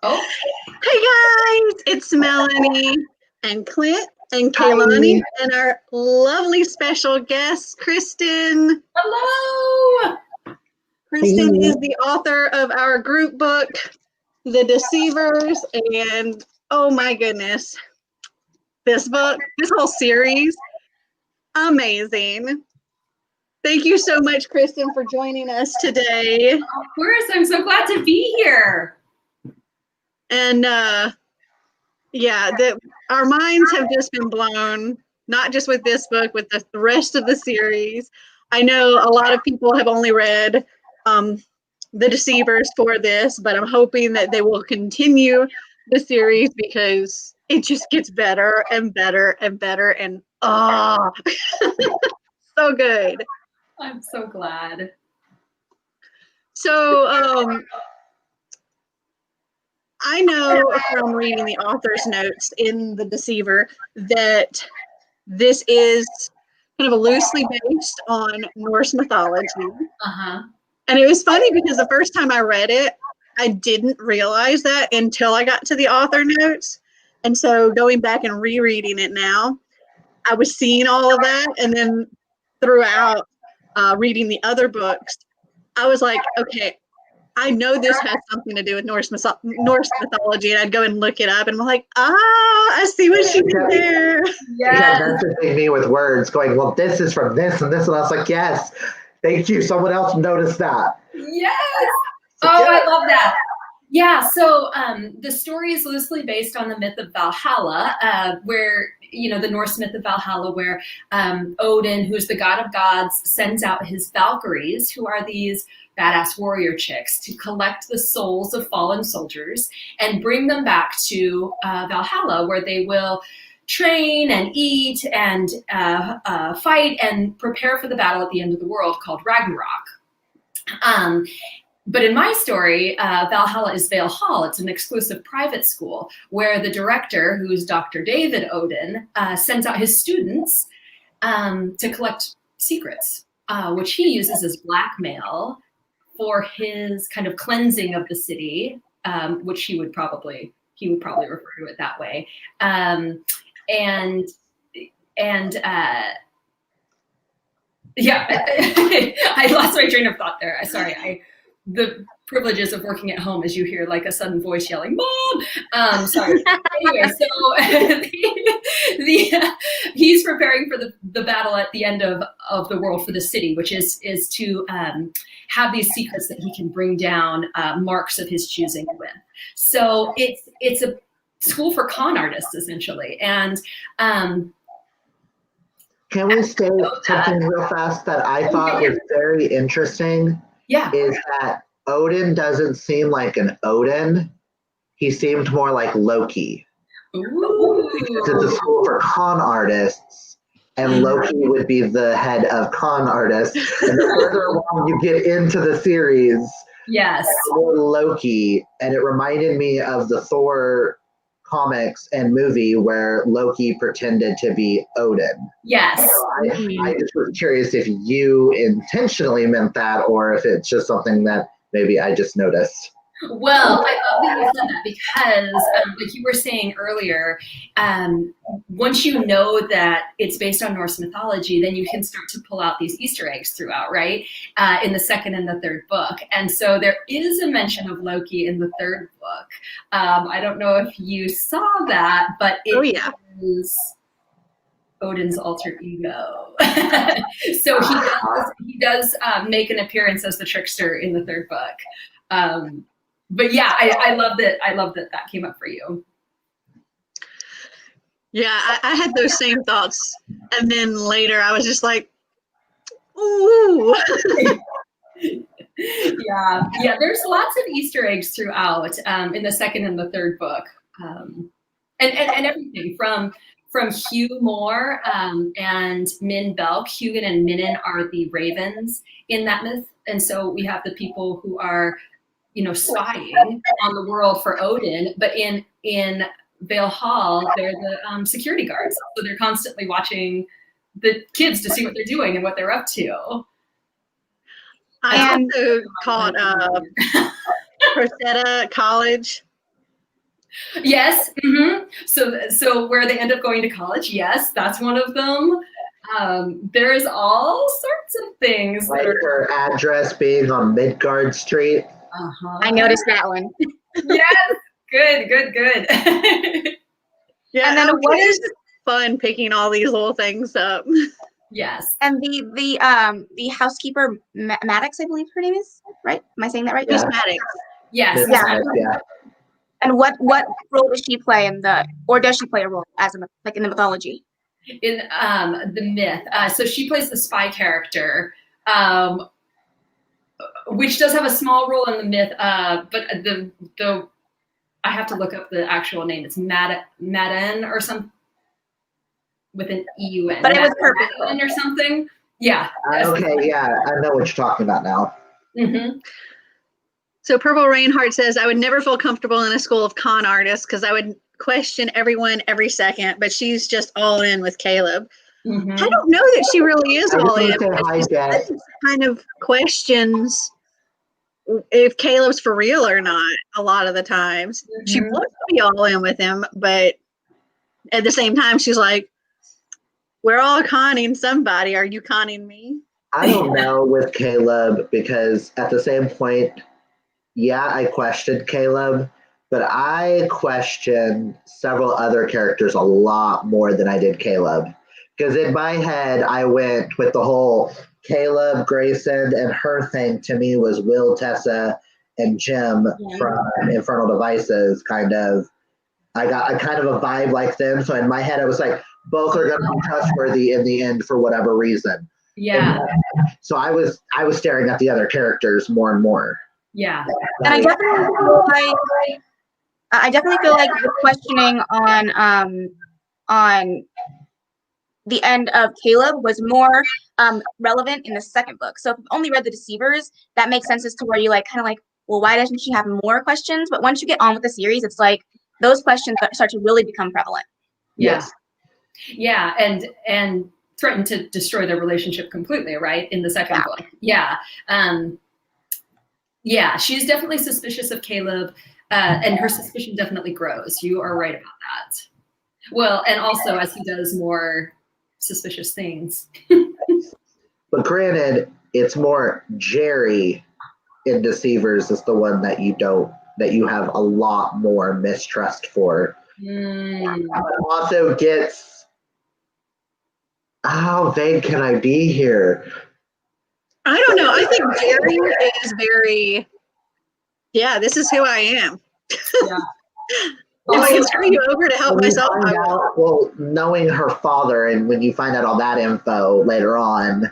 Oh. Hey guys, it's Melanie and Clint and Kaylani and our lovely special guest, Kristen. Hello. Kristen is the author of our group book, The Deceivers, and oh my goodness, this book, this whole series, amazing. Thank you so much, Kristen, for joining us today. Of course, I'm so glad to be here. And yeah, our minds have just been blown, not just with this book, with the rest of the series. I know a lot of people have only read The Deceivers for this, but I'm hoping that they will continue the series because it just gets better and better and better and so good. I'm so glad. So I know from reading the author's notes in The Deceiver that this is kind of loosely based on Norse mythology. And it was funny because the first time I read it, I didn't realize that until I got to the author notes. And so going back and rereading it now, I was seeing all of that. And then throughout reading the other books, I was like, okay, I know this has something to do with Norse mythology, and I'd go and look it up, and I'm like, I see what she did there. Yeah, that's the thing me with words, going, well, this is from this and this, and I was like, yes, thank you. Someone else noticed that. Yes. I love that. Yeah, so the story is loosely based on the myth of Valhalla, where, the Norse myth of Valhalla, where Odin, who's the god of gods, sends out his Valkyries, who are these badass warrior chicks, to collect the souls of fallen soldiers and bring them back to Valhalla, where they will train and eat and fight and prepare for the battle at the end of the world called Ragnarok. But in my story, Valhalla is Vale Hall. It's an exclusive private school where the director, who's Dr. David Odin, sends out his students to collect secrets, which he uses as blackmail for his kind of cleansing of the city, which he would probably refer to it that way. Yeah, I lost my train of thought there. Sorry. The privileges of working at home, as you hear like a sudden voice yelling, "Mom!" Sorry. Anyway, so he's preparing for the battle at the end of the world for the city, which is to have these secrets that he can bring down marks of his choosing with. So it's a school for con artists, essentially. And can we say something real fast that I thought was very interesting? Yeah. Is that Odin doesn't seem like an Odin. He seemed more like Loki. Ooh. Because it's a school for con artists, and Loki would be the head of con artists. And the further along you get into the series, yes, more Loki. And it reminded me of the Thor comics and movie where Loki pretended to be Odin. Yes. So I just was curious if you intentionally meant that or if it's just something that maybe I just noticed. Well, I love that you said that because, like you were saying earlier, once you know that it's based on Norse mythology, then you can start to pull out these Easter eggs throughout, right? In the second and the third book. And so there is a mention of Loki in the third book. I don't know if you saw that, but it is Odin's alter ego. So he does make an appearance as the trickster in the third book. But yeah, I love that came up for you. Yeah, I had those same thoughts. And then later I was just like, ooh. Yeah, there's lots of Easter eggs throughout in the second and the third book. And everything from Hugh Moore and Min Belk. Hugin and Minin are the ravens in that myth. And so we have the people who are spying on the world for Odin, but in Vale Hall, they're the security guards. So they're constantly watching the kids to see what they're doing and what they're up to. I also taught Rosetta College Yes. So where they end up going to college, yes, that's one of them. There's all sorts of things. Like her address being on Midgard Street. I noticed that one. Yes. Good. Yeah, And then what is fun picking all these little things up? Yes. And the housekeeper Maddox, I believe her name is, right? Am I saying that right? Yeah. Miss Maddox. Yes. Yeah. And what role does she play or does she play a role as in the mythology? In the myth. So she plays the spy character, which does have a small role in the myth, but the I have to look up the actual name. It's Madden or something with an EUN. But it was perfect. Or something. Yeah. Okay, yeah, I know what you're talking about now. Mm-hmm. So Purple Rainheart says, I would never feel comfortable in a school of con artists because I would question everyone every second, but she's just all in with Caleb. Mm-hmm. I don't know that she really is all in. Hi, Kind of questions if Caleb's for real or not a lot of the times. Mm-hmm. She wants to be all in with him, but at the same time, she's like, we're all conning somebody. Are you conning me? I don't know with Caleb because at the same point, yeah, I questioned Caleb, but I questioned several other characters a lot more than I did Caleb. Because in my head, I went with the whole Caleb, Grayson, and her thing to me was Will, Tessa, and Jim from Infernal Devices, kind of. I got a kind of a vibe like them. So in my head, I was like, both are going to be trustworthy in the end for whatever reason. Yeah. So I was staring at the other characters more and more. Yeah. And I definitely feel like the questioning on the end of Caleb was more relevant in the second book. So if you've only read the Deceivers, that makes sense as to where you kind of well, why doesn't she have more questions? But once you get on with the series, it's like those questions start to really become prevalent. Yes. Yeah, and threaten to destroy their relationship completely, right? In the second book. Yeah. Yeah, she's definitely suspicious of Caleb, and her suspicion definitely grows. You are right about that. Well, and also as he does more suspicious things. But granted, it's more Jerry in Deceivers is the one that you have a lot more mistrust for. Also gets, how vague can I be here? I don't know. I think Jerry is very, this is who I am. Yeah. If I can screw you over to help myself, I will. Well, knowing her father, and when you find out all that info later on,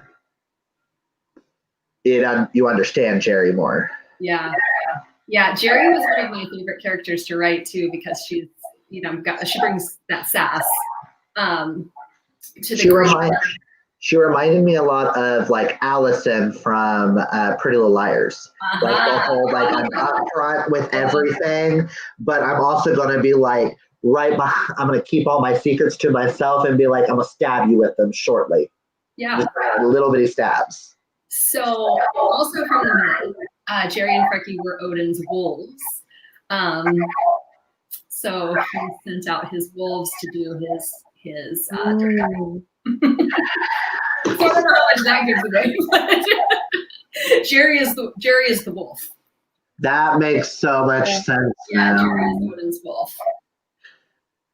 you understand Jerry more. Yeah. Yeah, Jerry was one of my favorite characters to write too because she's, she brings that sass to the group. She reminded me a lot of Allison from Pretty Little Liars. The whole I'm upfront with everything, but I'm also gonna be I'm gonna keep all my secrets to myself and be I'm gonna stab you with them shortly. Yeah, just little bitty stabs. So also from the myth, Jerry and Frecky were Odin's wolves. So he sent out his wolves to do his dirty. I don't know how much that gives away, but Jerry is the wolf. That makes so much sense. Yeah, Jerry is Odin's wolf.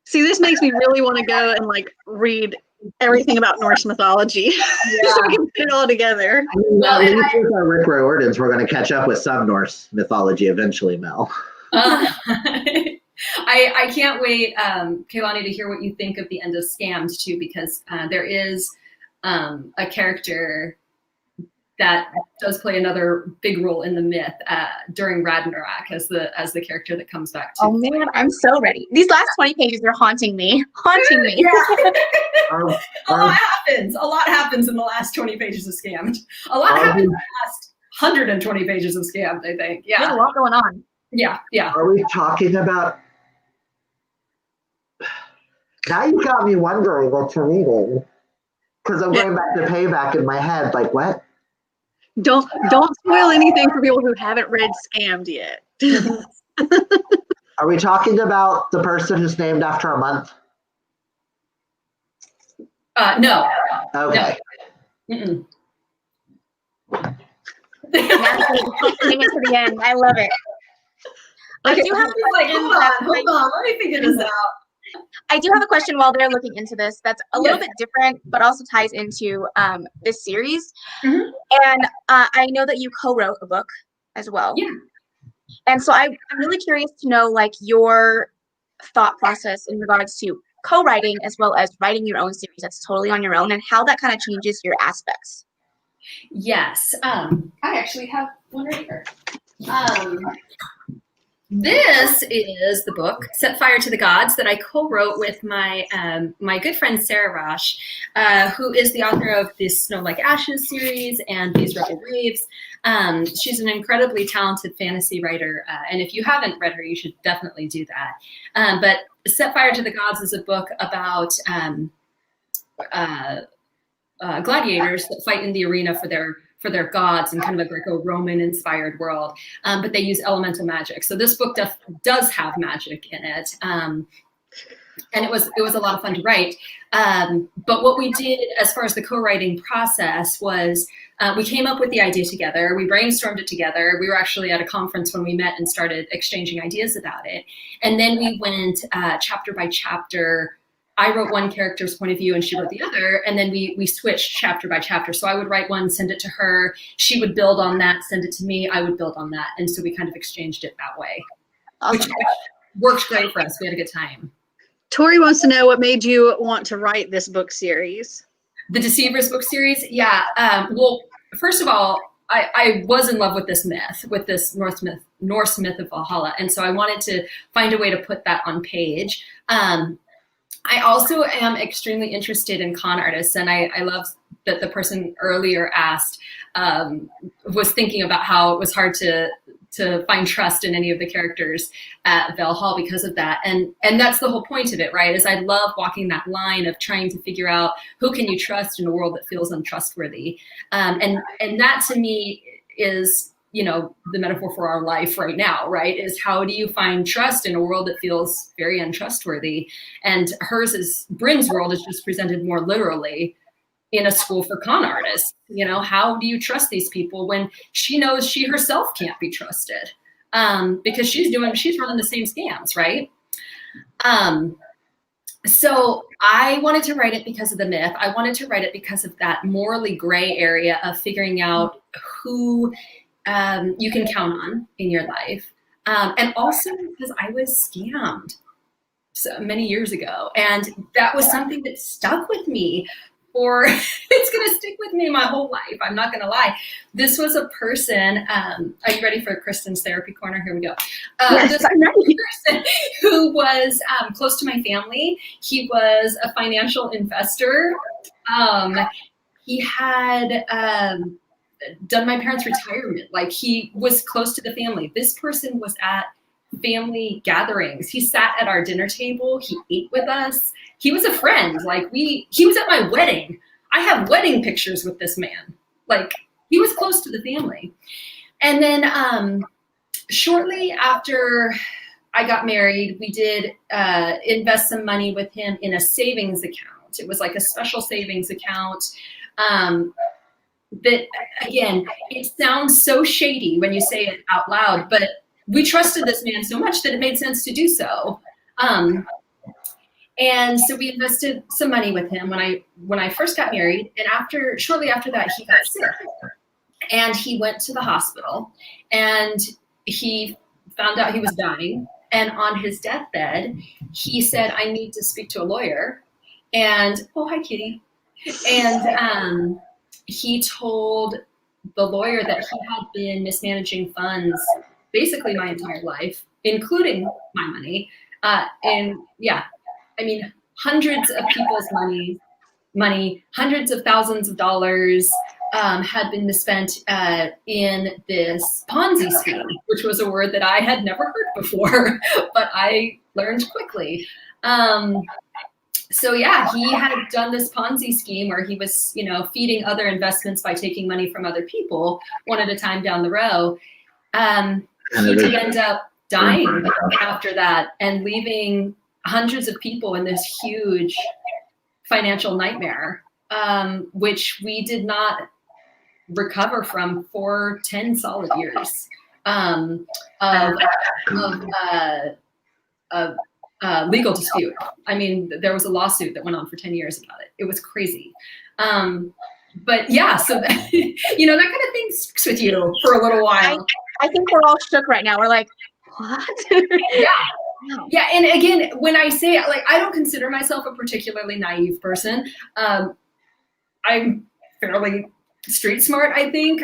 See, this makes me really want to go and read everything about Norse mythology, so we can put it all together. Well, at least with our Rick Riordan's, we're going to catch up with some Norse mythology eventually, Mel. I can't wait, Kehlani, to hear what you think of the end of Scammed too, because there is a character that does play another big role in the myth during Ragnarok as the character that comes back to. Oh man, I'm so ready. These last 20 pages are haunting me. Yeah. A lot happens in the last 20 pages of Scammed. A lot happens in the last 120 pages of Scammed, I think. Yeah. There's a lot going on. Yeah. Are we talking about... Now you got me wondering what you're reading. Because I'm going back to Payback in my head. What? Don't spoil anything for people who haven't read Scammed yet. Are we talking about the person who's named after a month? No. Okay. No. Coming into the end. I love it. Okay, I do have hold on, let me figure this out. I do have a question while they're looking into this that's a little bit different, but also ties into this series. Mm-hmm. And I know that you co-wrote a book as well. Yeah. And so I'm really curious to know like your thought process in regards to co-writing as well as writing your own series that's totally on your own and how that kind of changes your aspects. Yes. I actually have one right here. This is the book Set Fire to the Gods that I co-wrote with my my good friend Sarah Rosh, who is the author of this Snow Like Ashes series and These Rebel Waves. She's an incredibly talented fantasy writer, and if you haven't read her, you should definitely do that. But Set Fire to the Gods is a book about gladiators that fight in the arena for their gods in kind of a Greco-Roman inspired world, but they use elemental magic. So this book does have magic in it, and it was a lot of fun to write. But what we did as far as the co-writing process was we came up with the idea together. We brainstormed it together. We were actually at a conference when we met and started exchanging ideas about it, and then we went chapter by chapter. I wrote one character's point of view and she wrote the other, and then we switched chapter by chapter. So I would write one, send it to her, she would build on that, send it to me, I would build on that. And so we kind of exchanged it that way, which worked great for us. We had a good time. Tori wants to know what made you want to write this book series. The Deceivers book series? Yeah. Well, first of all, I was in love with this myth, with this Norse myth of Valhalla. And so I wanted to find a way to put that on page. I also am extremely interested in con artists, and I love that the person earlier asked, was thinking about how it was hard to find trust in any of the characters at Valhalla because of that. And that's the whole point of it, right? Is I love walking that line of trying to figure out who can you trust in a world that feels untrustworthy. And that to me is, you know, the metaphor for our life right now, right? Is how do you find trust in a world that feels very untrustworthy? And Bryn's world is just presented more literally in a school for con artists. You know, how do you trust these people when she knows she herself can't be trusted? Because she's running the same scams, right? So I wanted to write it because of the myth. I wanted to write it because of that morally gray area of figuring out who you can count on in your life. And also because I was scammed so many years ago. And that was something that stuck with me it's going to stick with me my whole life. I'm not going to lie. This was a person, are you ready for Kristen's therapy corner? Here we go. Yes, this person who was close to my family. He was a financial investor. He had done my parents' retirement. Like, he was close to the family. This person was at family gatherings. He sat at our dinner table. He ate with us. He was a friend. Like, he was at my wedding. I have wedding pictures with this man. Like, he was close to the family. And then shortly after I got married, we did invest some money with him in a savings account. It was like a special savings account. That, again, it sounds so shady when you say it out loud, but we trusted this man so much that it made sense to do so. And so we invested some money with him when I first got married, and shortly after that, he got sick, and he went to the hospital, and he found out he was dying. And on his deathbed, he said, "I need to speak to a lawyer." And oh, hi, Kitty. And he told the lawyer that he had been mismanaging funds basically my entire life, including my money. And yeah, I mean, hundreds of people's money, hundreds of thousands of dollars had been misspent in this Ponzi scheme, which was a word that I had never heard before, but I learned quickly. So yeah, he had done this Ponzi scheme where he was, you know, feeding other investments by taking money from other people one at a time down the row. He did end up dying after that and leaving hundreds of people in this huge financial nightmare, which we did not recover from for 10 solid years of legal dispute. I mean, there was a lawsuit that went on for 10 years about it. It was crazy. But yeah, so that, you know, that kind of thing sticks with you for a little while. I think we're all shook right now. We're like, what? Yeah. Yeah. And again, when I say, like, I don't consider myself a particularly naive person. I'm fairly street smart, I think.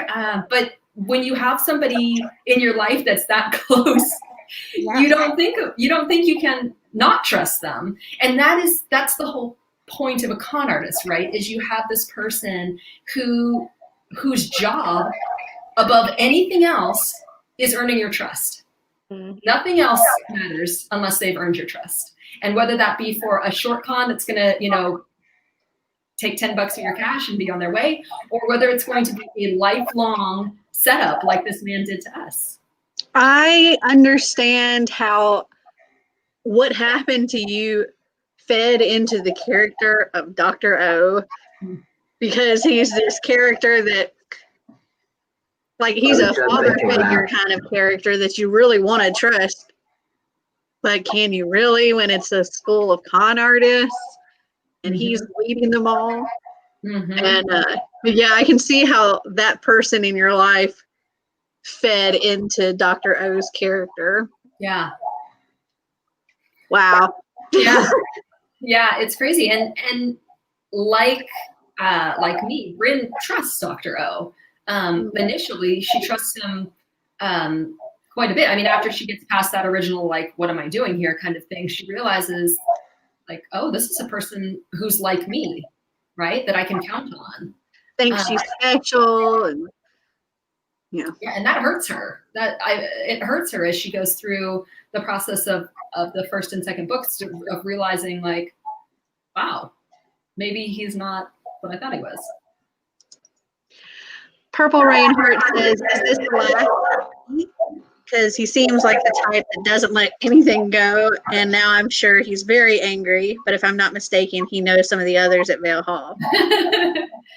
But when you have somebody in your life that's that close, you don't think you can not trust them. And that's the whole point of a con artist, right? Is you have this person whose job above anything else is earning your trust. Mm-hmm. Nothing else matters unless they've earned your trust. And whether that be for a short con that's going to, you know, take $10 of your cash and be on their way, or whether it's going to be a lifelong setup like this man did to us. I understand how what happened to you fed into the character of Dr. O, because he's this character that, like, he's a father figure kind of character that you really want to trust. But can you really when it's a school of con artists and he's leading them all? Mm-hmm. And yeah, I can see how that person in your life fed into Dr. O's character. Yeah. Wow. Yeah. Yeah, it's crazy. And like me, Bryn trusts Dr. O. Initially, she trusts him quite a bit. I mean, after she gets past that original, like, what am I doing here kind of thing, she realizes, like, oh, this is a person who's like me, right? That I can count on. Thinks she's special. And yeah, and that hurts her. It hurts her as she goes through the process of the first and second books of realizing, like, wow, maybe he's not what I thought he was. Purple Rainheart says, is this the last? Because he seems like the type that doesn't let anything go, and now I'm sure he's very angry, but if I'm not mistaken, he knows some of the others at Vale Hall.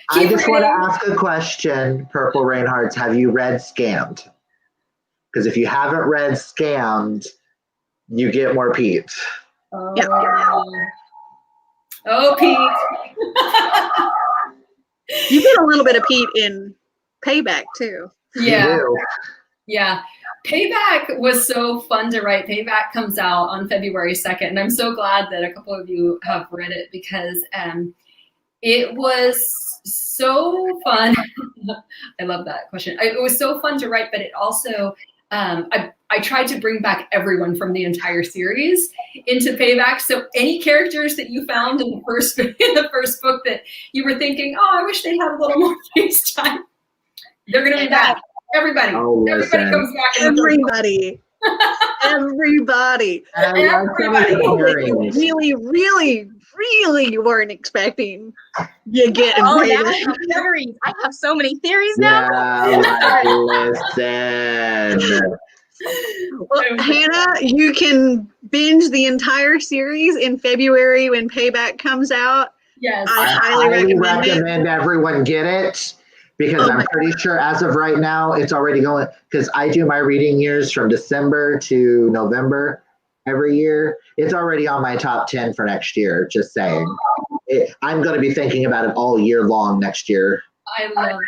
I just want to ask a question, Purple Rainhearts. Have you read Scammed? Because if you haven't read Scammed, you get more Pete. Yep. Oh, Pete. You get a little bit of Pete in Payback, too. Yeah. Yeah. Payback was so fun to write. Payback comes out on February 2nd, and I'm so glad that a couple of you have read it because it was so fun. I love that question. It was so fun to write, but it also, I tried to bring back everyone from the entire series into Payback. So any characters that you found in the first book that you were thinking, oh, I wish they had a little more face time, they're going to be back. Everybody. Oh, everybody comes back. Everybody. Everybody. Really weren't expecting you getting theories. I have so many theories now. Listen. Well, Hannah, you can binge the entire series in February when Payback comes out. Yes. I highly recommend everyone get it. Because I'm pretty sure as of right now, it's already going, because I do my reading years from December to November every year. It's already on my top 10 for next year, just saying. I'm going to be thinking about it all year long next year. I love that.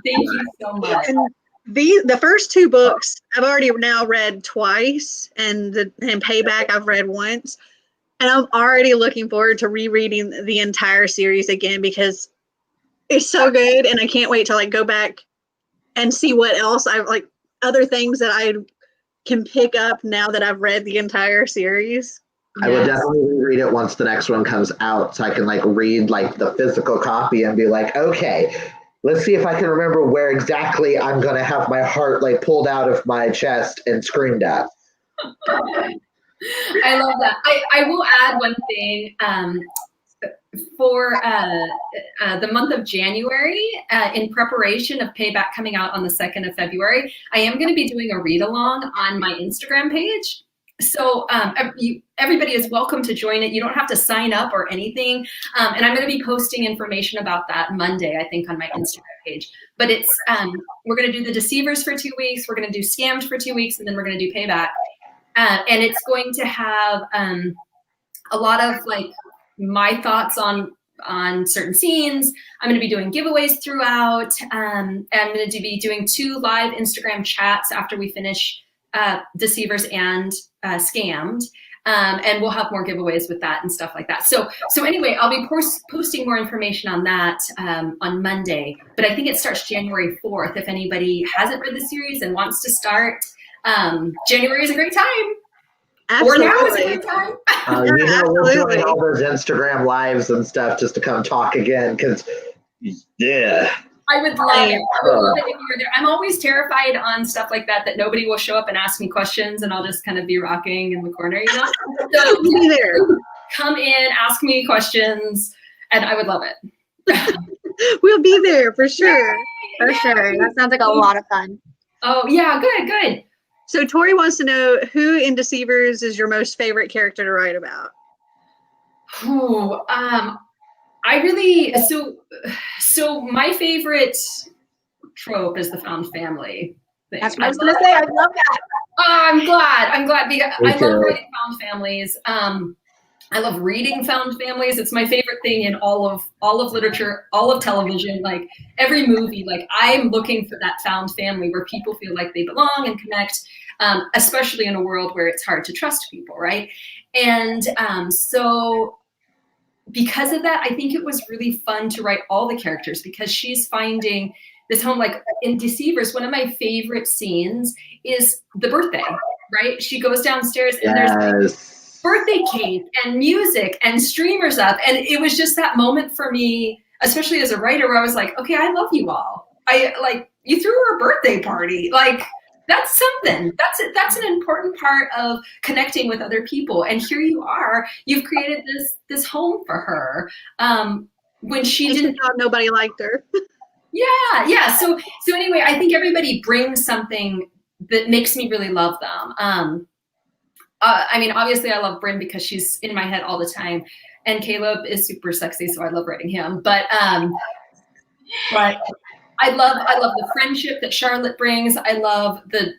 Thank you so much. And the first two books I've already now read twice, and Payback I've read once. And I'm already looking forward to rereading the entire series again because it's so good, and I can't wait to like go back and see what else I've like other things that I can pick up now that I've read the entire series. I would definitely read it once the next one comes out, so I can like read like the physical copy and be like, okay, let's see if I can remember where exactly I'm gonna have my heart like pulled out of my chest and screamed at. I love that. I will add one thing. for the month of January, in preparation of Payback coming out on the 2nd of February, I am going to be doing a read along on my Instagram page. So everybody is welcome to join it. You don't have to sign up or anything. And I'm going to be posting information about that Monday, I think, on my Instagram page. But it's we're going to do the Deceivers for 2 weeks. We're going to do Scammed for 2 weeks, and then we're going to do Payback. And it's going to have a lot of like my thoughts on certain scenes. I'm going to be doing giveaways throughout. And I'm going to be doing 2 live Instagram chats after we finish Deceivers and Scammed. And we'll have more giveaways with that and stuff like that. So anyway, I'll be posting more information on that on Monday. But I think it starts January 4th. If anybody hasn't read the series and wants to start, January is a great time. Absolutely. Or now is a great time. We'll join all those Instagram lives and stuff just to come talk again, because, yeah. I would love it. I would love it if you were there. I'm always terrified on stuff like that nobody will show up and ask me questions, and I'll just kind of be rocking in the corner, you know? So Be there. come in, ask me questions, and I would love it. We'll be there for sure. For sure. That sounds like a lot of fun. Oh, yeah, good. So Tori wants to know, who in Deceivers is your most favorite character to write about? Ooh, I really, so my favorite trope is the found family thing. That's what I was going to say. I love that. Oh, I'm glad because Me I love too. writing found families. I love reading found families. It's my favorite thing in all of literature, all of television, like every movie. Like I'm looking for that found family where people feel like they belong and connect, especially in a world where it's hard to trust people, right? And so because of that, I think it was really fun to write all the characters, because she's finding this home. Like in Deceivers, one of my favorite scenes is the birthday, right? She goes downstairs and there's birthday cake and music and streamers up. And it was just that moment for me, especially as a writer, where I was like, okay, I love you all. You threw her a birthday party. Like, that's something. That's an important part of connecting with other people. And here you are. You've created this home for her. When she didn't thought nobody liked her. Yeah. So anyway, I think everybody brings something that makes me really love them. I mean, obviously, I love Bryn because she's in my head all the time, and Caleb is super sexy, so I love writing him. But I love the friendship that Charlotte brings. I love the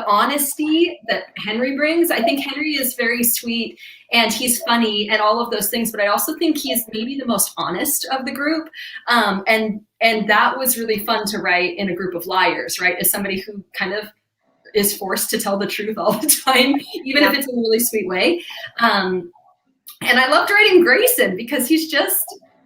honesty that Henry brings. I think Henry is very sweet and he's funny and all of those things, but I also think he's maybe the most honest of the group. And that was really fun to write in a group of liars, right? As somebody who kind of is forced to tell the truth all the time, even if it's in a really sweet way. And I loved writing Grayson because he's just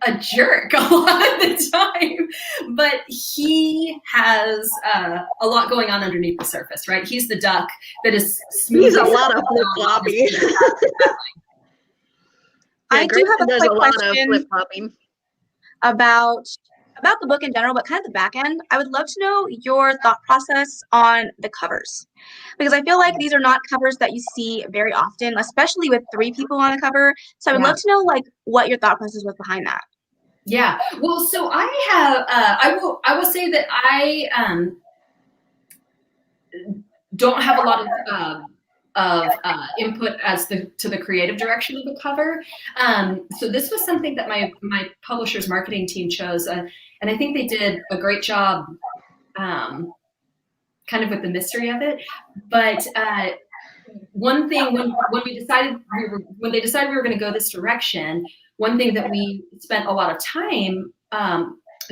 a jerk a lot of the time, but he has a lot going on underneath the surface, right? He's the duck that is smooth. He's a lot of flip-flopping. I do have a quick question flip-flopping about the book in general, but kind of the back end. I would love to know your thought process on the covers, because I feel like these are not covers that you see very often, especially with 3 people on the cover. So I would love to know like what your thought process was behind that. Yeah. Well, so I have, I will say that I don't have a lot of input as to the creative direction of the cover. So this was something that my publisher's marketing team chose, and I think they did a great job, kind of with the mystery of it. But one thing when they decided we were going to go this direction, one thing that we spent a lot of time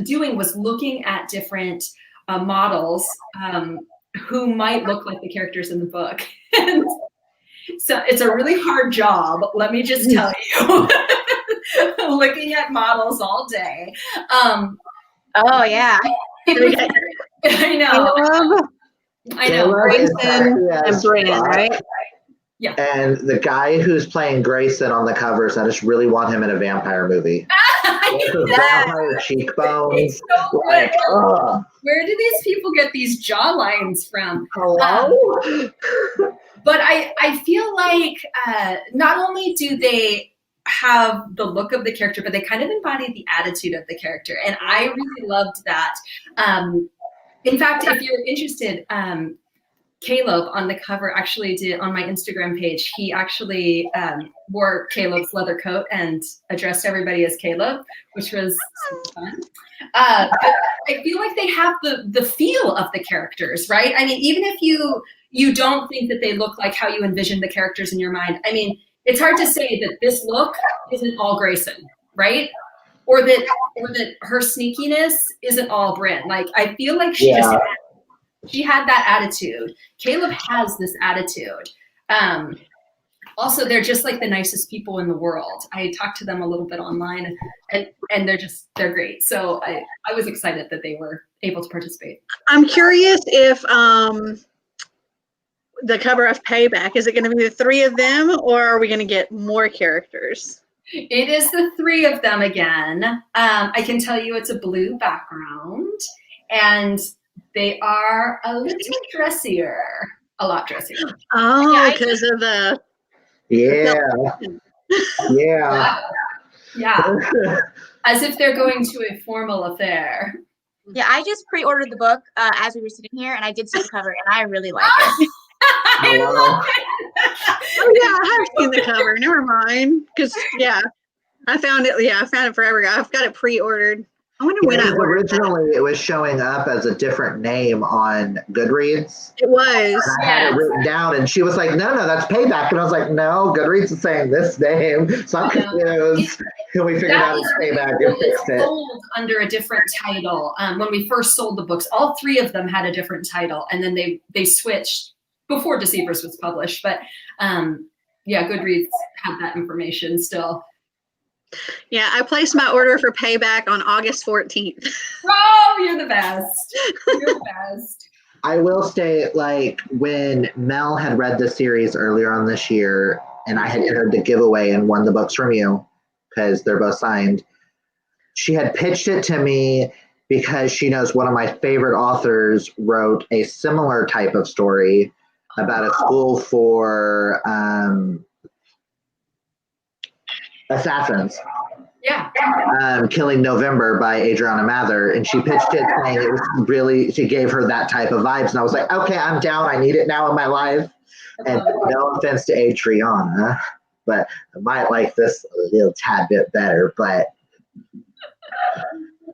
doing was looking at different models who might look like the characters in the book. And so it's a really hard job, let me just tell you, looking at models all day. Oh, yeah. I know. Grayson and Bryn, right? Yeah. And the guy who's playing Grayson on the covers, I just really want him in a vampire movie. Vampire cheekbones. So like, where do these people get these jawlines from? Hello? But I feel like not only do they have the look of the character, but they kind of embody the attitude of the character. And I really loved that. In fact, if you're interested, Caleb on the cover actually did, on my Instagram page, he actually wore Caleb's leather coat and addressed everybody as Caleb, which was super fun. But I feel like they have the feel of the characters, right? I mean, even if you don't think that they look like how you envision the characters in your mind, I mean, it's hard to say that this look isn't all Grayson, right? Or that her sneakiness isn't all Bryn. Like, I feel like she had that attitude. Caleb has this attitude. Also, they're just like the nicest people in the world. I talked to them a little bit online, and they're great. So I was excited that they were able to participate. I'm curious if the cover of Payback, is it going to be the three of them, or are we going to get more characters? It is the three of them again. I can tell you it's a blue background, and they are a little dressier, a lot dressier. Oh, because of the... Yeah. As if they're going to a formal affair. Yeah, I just pre-ordered the book as we were sitting here, and I did see the cover, and I really like it. I love it. Oh yeah, I have seen the cover. Never mind, because I found it. Yeah, I found it forever ago. I've got it pre-ordered. I wonder when I ordered originally it was showing up as a different name on Goodreads. It was. And I had it written down, and she was like, "No, that's Payback." And I was like, "No, Goodreads is saying this name." So I'm confused. And we figured out it's Payback and fixed it. Sold under a different title. When we first sold the books, all three of them had a different title, and then they switched before Deceivers was published. But Goodreads had that information still. Yeah, I placed my order for Payback on August 14th. Oh, you're the best. You're the best. I will say, like, when Mel had read the series earlier on this year, and I had entered the giveaway and won the books from you, because they're both signed, she had pitched it to me because she knows one of my favorite authors wrote a similar type of story about a school for assassins. Yeah. Killing November by Adriana Mather, and she pitched it saying it was really, she gave her that type of vibes, and I was like, okay, I'm down. I need it now in my life. And no offense to Adriana, but I might like this a little tad bit better. But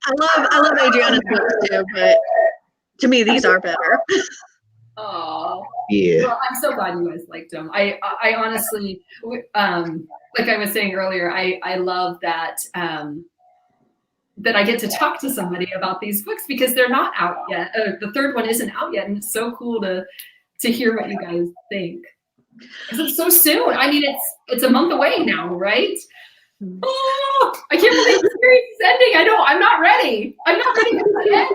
I love Adriana's books too, but to me these are better. Oh yeah. Well, I'm so glad you guys liked them. I honestly, like I was saying earlier, I love that that I get to talk to somebody about these books because they're not out yet. The third one isn't out yet, and it's so cool to hear what you guys think. Because it's so soon. I mean, it's a month away now, right? Oh, I can't believe the series is ending. I'm not ready. I'm not ready for the end.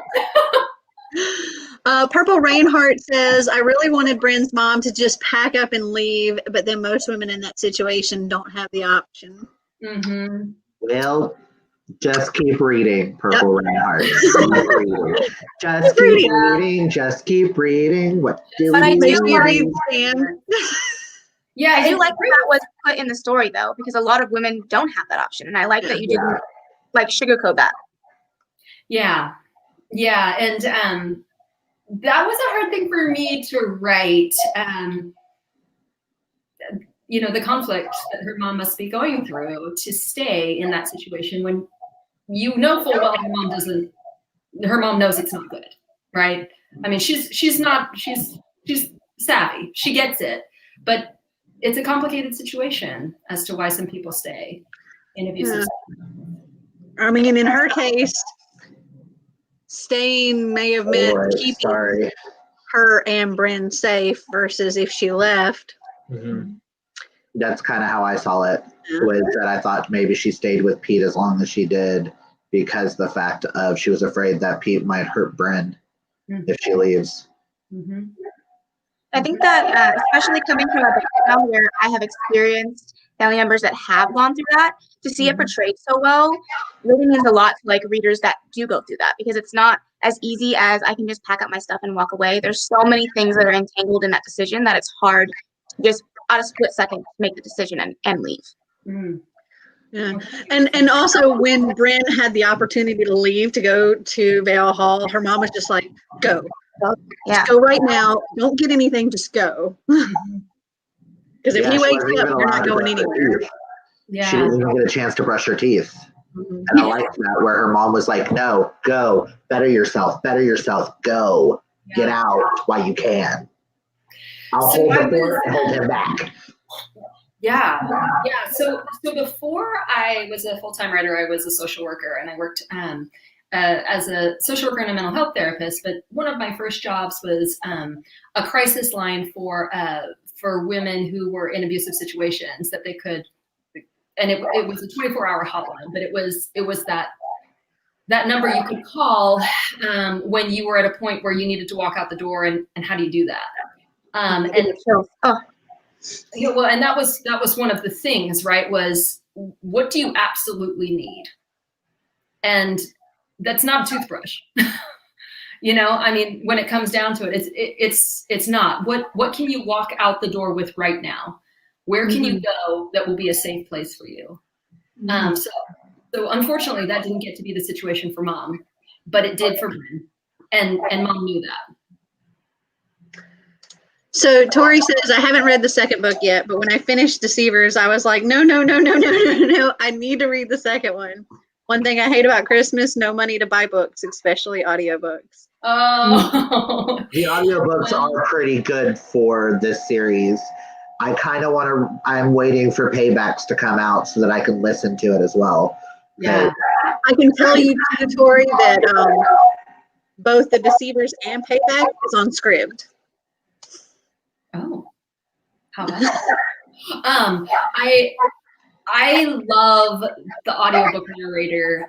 Purple Rainheart says, I really wanted Bryn's mom to just pack up and leave, but then most women in that situation don't have the option. Mm-hmm. Well, just keep reading, Purple Rainheart. Just keep reading. Just keep reading. What do But I we do read? Yeah, I do like that was put in the story though, because a lot of women don't have that option, and I like that you didn't like sugarcoat that. Yeah, and that was a hard thing for me to write. The conflict that her mom must be going through to stay in that situation when you know full well her mom knows it's not good, right? I mean, she's savvy, she gets it, but it's a complicated situation as to why some people stay in abusive. I mean, in her case, staying may have meant keeping her and Bryn safe versus if she left. Mm-hmm. That's kind of how I saw it, was that I thought maybe she stayed with Pete as long as she did because the fact of she was afraid that Pete might hurt Bryn if she leaves. Mm-hmm. I think that, especially coming from a background where I have experienced family members that have gone through that, to see it portrayed so well really means a lot to like readers that do go through that, because it's not as easy as I can just pack up my stuff and walk away. There's so many things that are entangled in that decision that it's hard to just out of split second make the decision and leave. Yeah. And also when Bryn had the opportunity to leave to go to Vale Hall, her mom was just like, go. Yeah. Just go right now. Don't get anything, just go. Because if he she wakes wasn't up, even you're allowed not to going brush her anywhere. teeth. Yeah. She didn't even get a chance to brush her teeth. Mhm. And I like that, where her mom was like, no, go, better yourself, go, get Yeah. out while you can. I'll So hold I the door was- and hold him back. Yeah. So before I was a full-time writer, I was a social worker, and I worked as a social worker and a mental health therapist. But one of my first jobs was a crisis line for women who were in abusive situations that they could, and it was a 24-hour hotline, but it was that number you could call when you were at a point where you needed to walk out the door, and how do you do that? And well, and that was one of the things, right? Was, what do you absolutely need? And that's not a toothbrush. I mean, when it comes down to it, it's not. What can you walk out the door with right now? Where can you go that will be a safe place for you? So unfortunately, that didn't get to be the situation for Mom, but it did for Bryn, and Mom knew that. So Tori says, I haven't read the second book yet, but when I finished Deceivers, I was like, no, I need to read the second one. One thing I hate about Christmas, no money to buy books, especially audiobooks. Oh. The audiobooks are pretty good for this series. I kind of I'm waiting for Paybacks to come out so that I can listen to it as well. Yeah. I can tell you too, Tori, that both the Deceivers and Payback is on Scribd. Oh, how about that? I love the audiobook narrator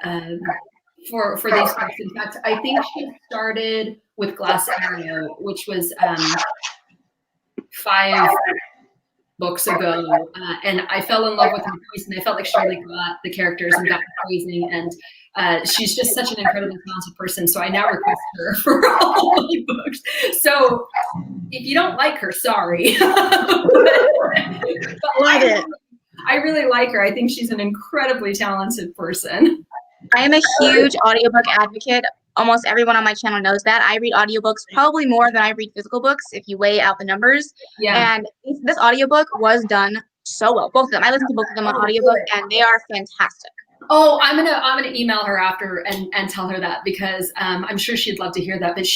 for these books. In fact, I think she started with Glass Arrow, which was 5 books ago, and I fell in love with her voice, and I felt like she really got the characters and got the phrasing, and she's just such an incredibly talented person. So I now request her for all my books. So if you don't like her, sorry. but I really like her. I think she's an incredibly talented person. I am a huge audiobook advocate. Almost everyone on my channel knows that. I read audiobooks probably more than I read physical books, if you weigh out the numbers. Yeah. And this audiobook was done so well. Both of them. I listened to both of them on audiobook, and they are fantastic. Oh, I'm gonna email her after and tell her that, because I'm sure she'd love to hear that. But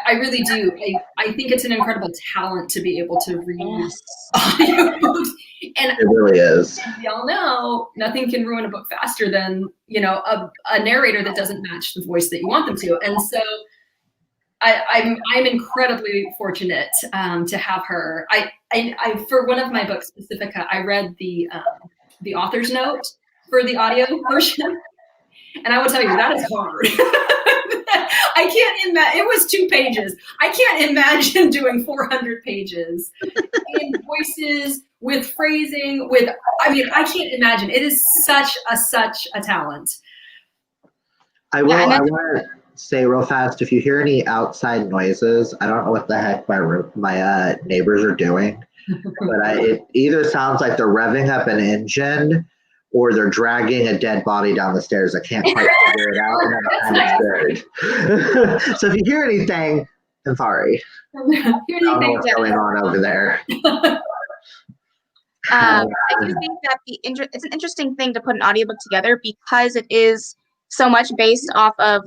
I really do. I think it's an incredible talent to be able to read audiobooks. And it really is. Y'all know nothing can ruin a book faster than a narrator that doesn't match the voice that you want them to. And so I'm incredibly fortunate to have her. I for one of my books, Pacifica, I read the author's note for the audio version, and I will tell you that is hard. I can't imagine. It was 2 pages. I can't imagine doing 400 pages in voices, with phrasing, I can't imagine. It is such a talent. I want to say real fast, if you hear any outside noises, I don't know what the heck my neighbors are doing, but it either sounds like they're revving up an engine or they're dragging a dead body down the stairs. I can't quite figure it out, and I'm kind of scared. So if you hear anything, I'm sorry. I don't know what's going on over there. I do think that it's an interesting thing to put an audiobook together, because it is so much based off of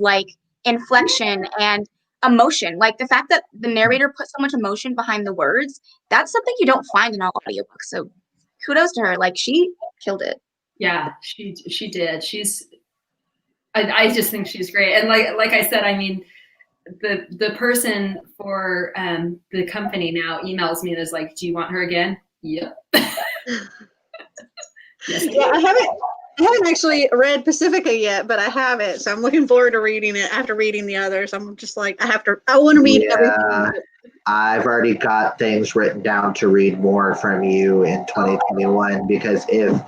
inflection and emotion. Like the fact that the narrator put so much emotion behind the words, that's something you don't find in all audiobooks. So kudos to her. She killed it. Yeah, she did. I just think she's great. And like I said, I mean, the person for the company now emails me and is like, do you want her again? Yep. Yes. Yeah, I haven't actually read Pacifica yet, but I have it, so I'm looking forward to reading it after reading the others. I'm just like, I want to read everything. I've already got things written down to read more from you in 2021, because if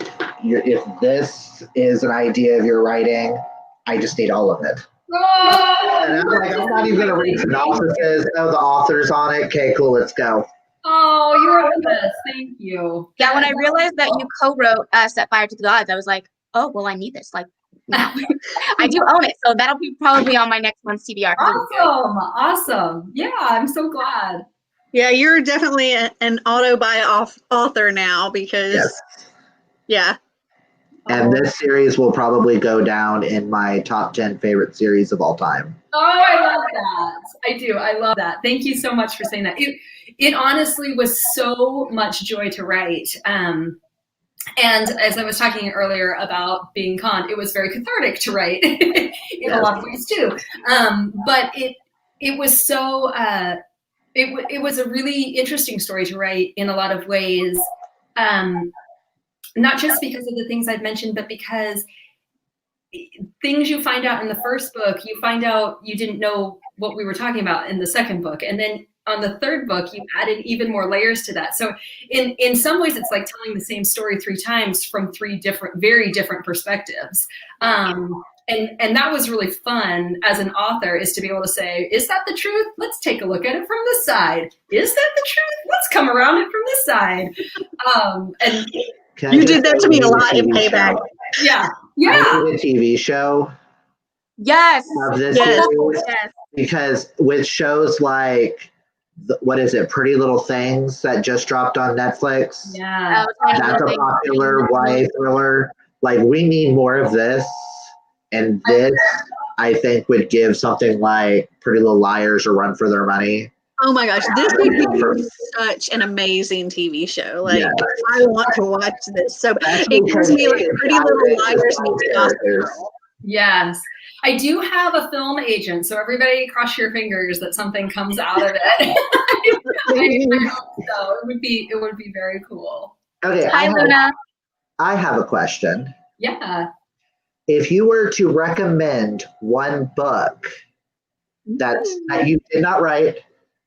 this is an idea of your writing, I just need all of it. And I'm not even going to read synopsises. Oh, the author's on it. Okay, cool, let's go. Oh, you are the best. Thank you. Yeah, when I realized that you co-wrote Set Fire to the Gods, I was like, oh, well, I need this. Like, now I do own it. So that'll be probably on my next month's TBR. Awesome. Yeah, I'm so glad. Yeah, you're definitely an author now because, Yes. yeah. And this series will probably go down in my top 10 favorite series of all time. Oh, I love that. I do. I love that. Thank you so much for saying that. It honestly was so much joy to write. And as I was talking earlier about being conned, it was very cathartic to write in a lot of ways too. But it was so it was a really interesting story to write in a lot of ways. Not just because of the things I've mentioned, but because things you find out in the first book, you find out you didn't know what we were talking about in the second book. And then on the third book, you added even more layers to that. So in some ways, it's like telling the same story 3 times from 3 very different perspectives. And that was really fun as an author, is to be able to say, is that the truth? Let's take a look at it from this side. Is that the truth? Let's come around it from this side. And you did that to me a lot in Payback. Yeah. I need a TV show. Yes. Of this series, Yes. because with shows like what is it, Pretty Little Things that just dropped on Netflix? Yeah. That's a popular YA thriller. Like, we need more of this, and this I think would give something like Pretty Little Liars a run for their money. Oh my gosh, this would be such an amazing TV show. Like, I want to watch this. So it gives me like Pretty Little Liars meets Gossip. Yes. I do have a film agent, so everybody cross your fingers that something comes out of it. I hope so. It would be very cool. Okay. Hi, Luna. I have a question. Yeah. If you were to recommend one book that you did not write,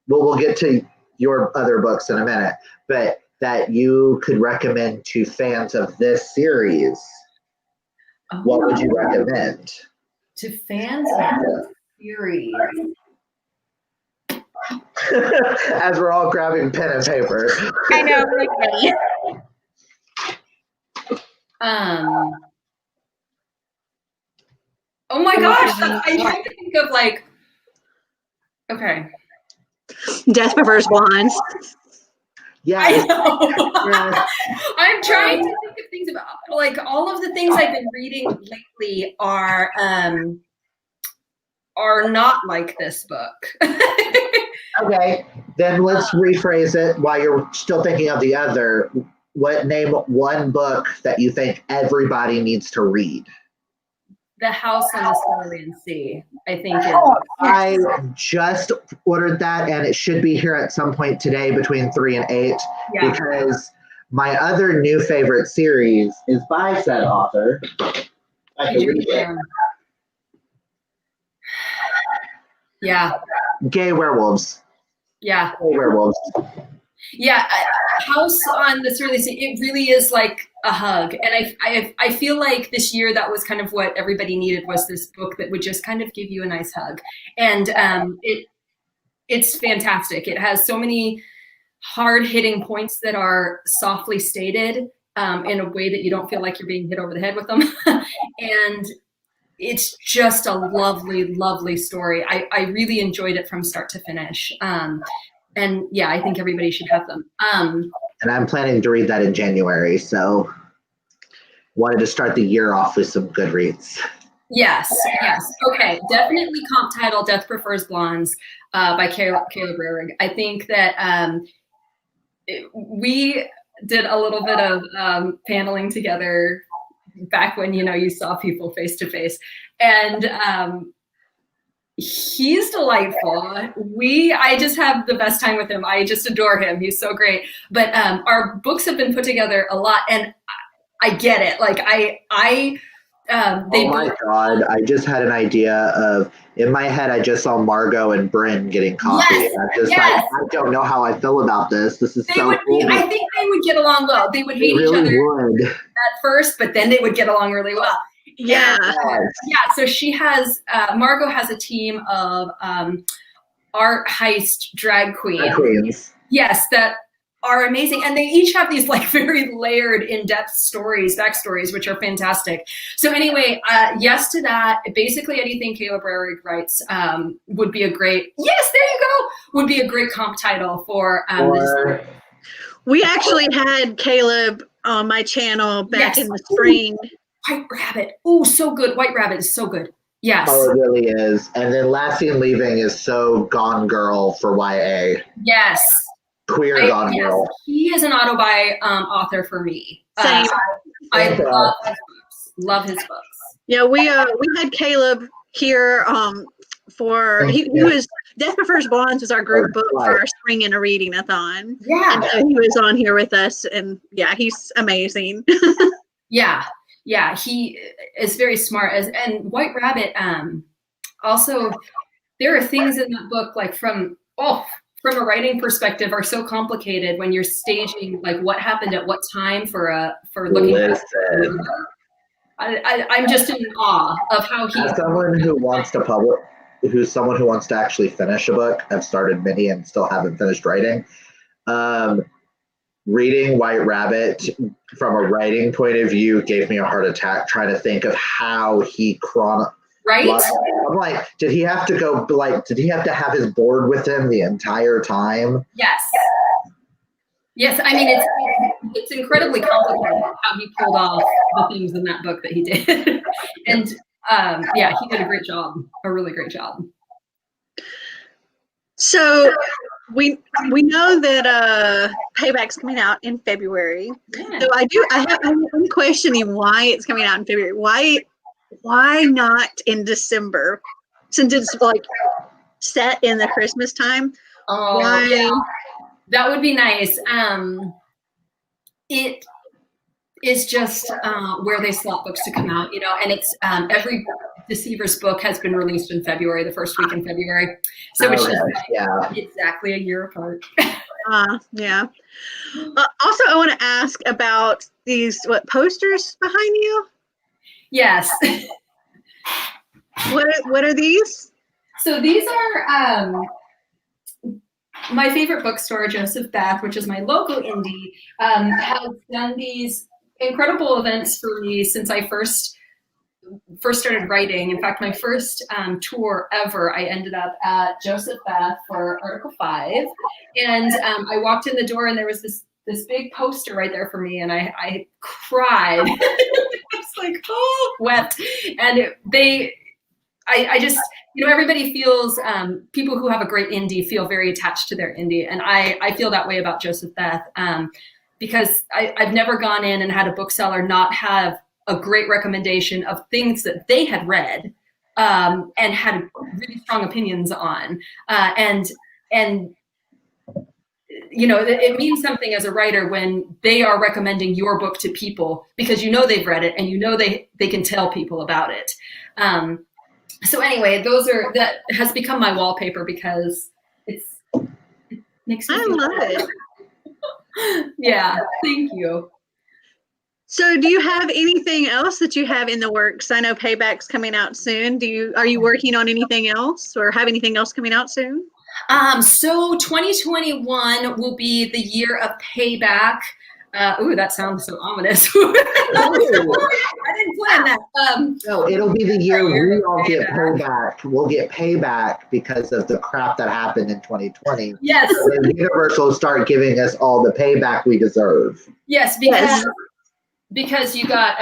we'll get to your other books in a minute, but that you could recommend to fans of this series, what would you recommend? To fans of the series. As we're all grabbing pen and paper. I know, I'm like ready. Oh my gosh, I'm trying to think of like, okay. Death Prefers Blondes. Yeah. I know. I'm trying to think of things about, like, all of the things I've been reading lately are not like this book. Okay, then let's rephrase it while you're still thinking of the other. Name one book that you think everybody needs to read. The House on the Cerulean Sea, I think. I just ordered that, and it should be here at some point today between 3 and 8, because my other new favorite series is by said author. I can read it. Yeah. Gay Werewolves. Yeah. Gay Werewolves. Yeah, House on the Cerulean Sea, it really is like a hug. And I feel like this year that was kind of what everybody needed, was this book that would just kind of give you a nice hug. And it's fantastic. It has so many hard-hitting points that are softly stated in a way that you don't feel like you're being hit over the head with them. And it's just a lovely, lovely story. I really enjoyed it from start to finish. And yeah, I think everybody should have them. And I'm planning to read that in January, so wanted to start the year off with some good reads. Yes. Okay, definitely comp title Death Prefers Blondes by Caleb Rarig. I think that we did a little bit of paneling together back when, you saw people face to face. And he's delightful. I just have the best time with him. I just adore him. He's so great. But our books have been put together a lot, and I get it. Like oh my God, I just had an idea of, in my head, I just saw Margot and Bryn getting coffee. Yes, and I'm just like, I don't know how I feel about this. This is so cool. I think they would get along well. They would hate each other at first, but then they would get along really well. Yeah. So she has, Margot has a team of art heist drag queens. Yes, that are amazing, and they each have these like very layered, in-depth backstories, which are fantastic. So anyway, yes to that. Basically, anything Caleb Rarick writes would be a great would be a great comp title for. We actually had Caleb on my channel back in the spring. White Rabbit, oh, so good. White Rabbit is so good. Yes. Oh, it really is. And then Last Scene Leaving is so Gone Girl for YA. Yes. Queer Gone Girl. He is an auto-buy author for me. Same. I love his books. Love his books. Yeah, we had Caleb here for he was Death Prefers Blondes was our group book for our spring in a reading-a-thon. Yeah. And so he was on here with us, and yeah, he's amazing. Yeah, he is very smart. And White Rabbit, also, there are things in that book, like from a writing perspective, are so complicated when you're staging, like what happened at what time for looking at it. I'm just in awe of how he. As someone who wants to actually finish a book, I've started many and still haven't finished writing. Reading White Rabbit from a writing point of view gave me a heart attack trying to think of how he Right? I'm like, did he have to have his board with him the entire time? Yes. Yes, I mean it's incredibly complicated how he pulled off the things in that book that he did. And he did a great job, a really great job. So we know that Payback's coming out in February. Yeah. So I'm questioning why it's coming out in February. Why not in December? Since it's like set in the Christmas time. Oh, yeah. That would be nice. It is just where they slot books to come out, and it's every Deceivers book has been released in February, the first week in February. So it's just exactly a year apart. Yeah. Also, I want to ask about these posters behind you. Yes. What are these? So these are my favorite bookstore, Joseph Bath, which is my local indie, has done these incredible events for me since I first started writing. In fact, my first tour ever, I ended up at Joseph Bath for Article 5, and I walked in the door and there was this big poster right there for me, and I cried. I was like, wept, and I just, everybody feels, people who have a great indie feel very attached to their indie, and I feel that way about Joseph Bath, because I've never gone in and had a bookseller not have a great recommendation of things that they had read and had really strong opinions on. And it means something as a writer when they are recommending your book to people because they've read it and they can tell people about it. So anyway, that has become my wallpaper because it makes me feel love it. Yeah, thank you. So do you have anything else that you have in the works? I know Payback's coming out soon. Are you working on anything else or have anything else coming out soon? So 2021 will be the year of Payback. That sounds so ominous. I didn't plan that. No, it'll be the year we all get payback. We'll get payback because of the crap that happened in 2020. Yes. The universe will start giving us all the payback we deserve. Yes, because you got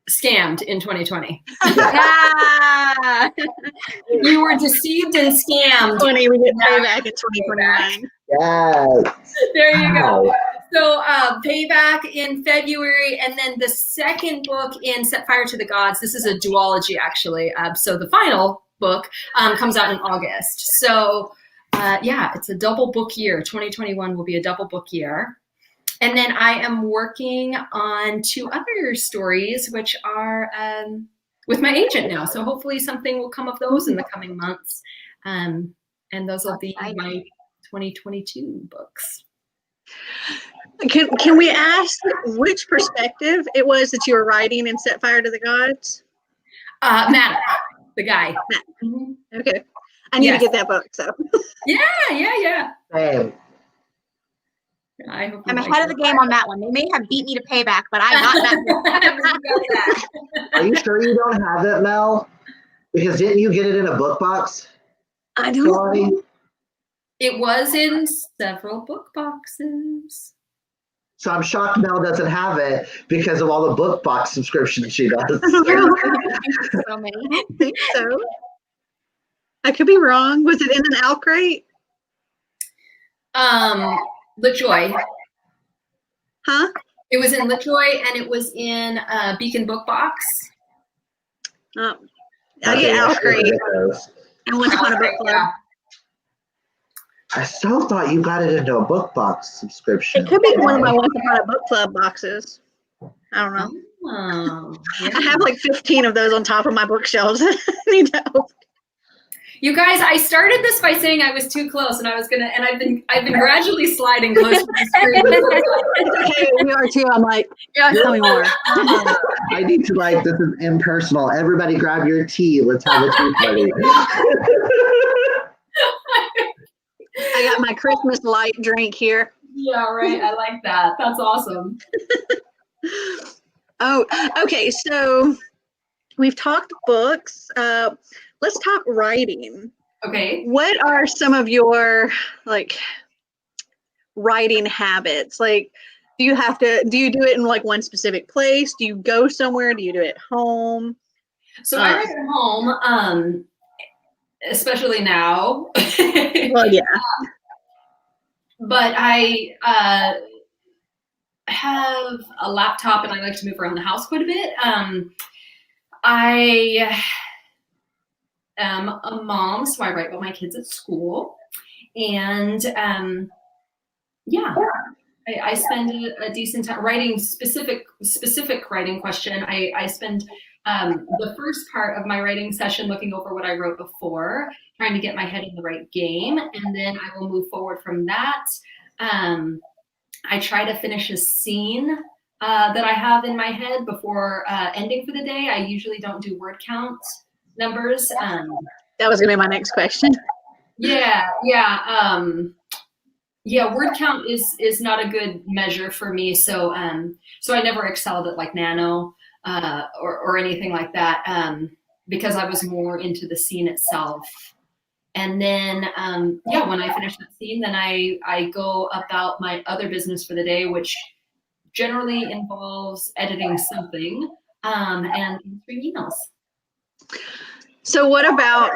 scammed in 2020. Yeah. You were deceived and scammed. We get payback in 2029. Yes. There you go. So Payback in February, and then the second book in Set Fire to the Gods. This is a duology, actually. So the final book comes out in August. So it's a double book year. 2021 will be a double book year. And then I am working on 2 other stories, which are with my agent now. So hopefully something will come of those in the coming months. And those will be my 2022 books. Can we ask which perspective it was that you were writing in Set Fire to the Gods? Matt, the guy. Matt. Mm-hmm. Okay. I need to get that book, so. Yeah. Same. I hope I'm ahead of the game on that one. They may have beat me to payback, but I got that. Are you sure you don't have it, Mel? Because didn't you get it in a book box? I don't. It was in several book boxes. So I'm shocked Mel doesn't have it because of all the book box subscriptions she does. So many. I think so. I could be wrong. Was it in an owl crate? LitJoy. Huh? It was in LitJoy and it was in Beacon Book Box. Oh, I get owl crate. And Once Upon a Book Club. Yeah. I still thought you got it into a book box subscription. It could be one of my Once Upon a Book Club boxes. I don't know. Oh, yeah. I have like 15 of those on top of my bookshelves. I need to open. You guys, I started this by saying I was too close, and I've been gradually sliding closer to the screen. Okay, we are too. I'm like, tell me more. I need to this is impersonal. Everybody grab your tea. Let's have a tea party. I got my Christmas light drink here. Yeah, right. I like that. That's awesome. Oh, okay. So we've talked books. Let's talk writing. Okay. What are some of your writing habits? Do you do it in one specific place? Do you go somewhere? Do you do it at home? So I write at home, especially now. Well, yeah. But I have a laptop and I like to move around the house quite a bit. I am a mom, so I write with my kids at school. And I spend a decent time writing specific writing question. I spend the first part of my writing session looking over what I wrote before, trying to get my head in the right game, and then I will move forward from that. I try to finish a scene that I have in my head before ending for the day. I usually don't do word count numbers. That was gonna be my next question. Yeah. Word count is not a good measure for me. So I never excelled at nano or anything like that because I was more into the scene itself. And then, when I finish that scene, then I go about my other business for the day, which generally involves editing something and answering emails. So what about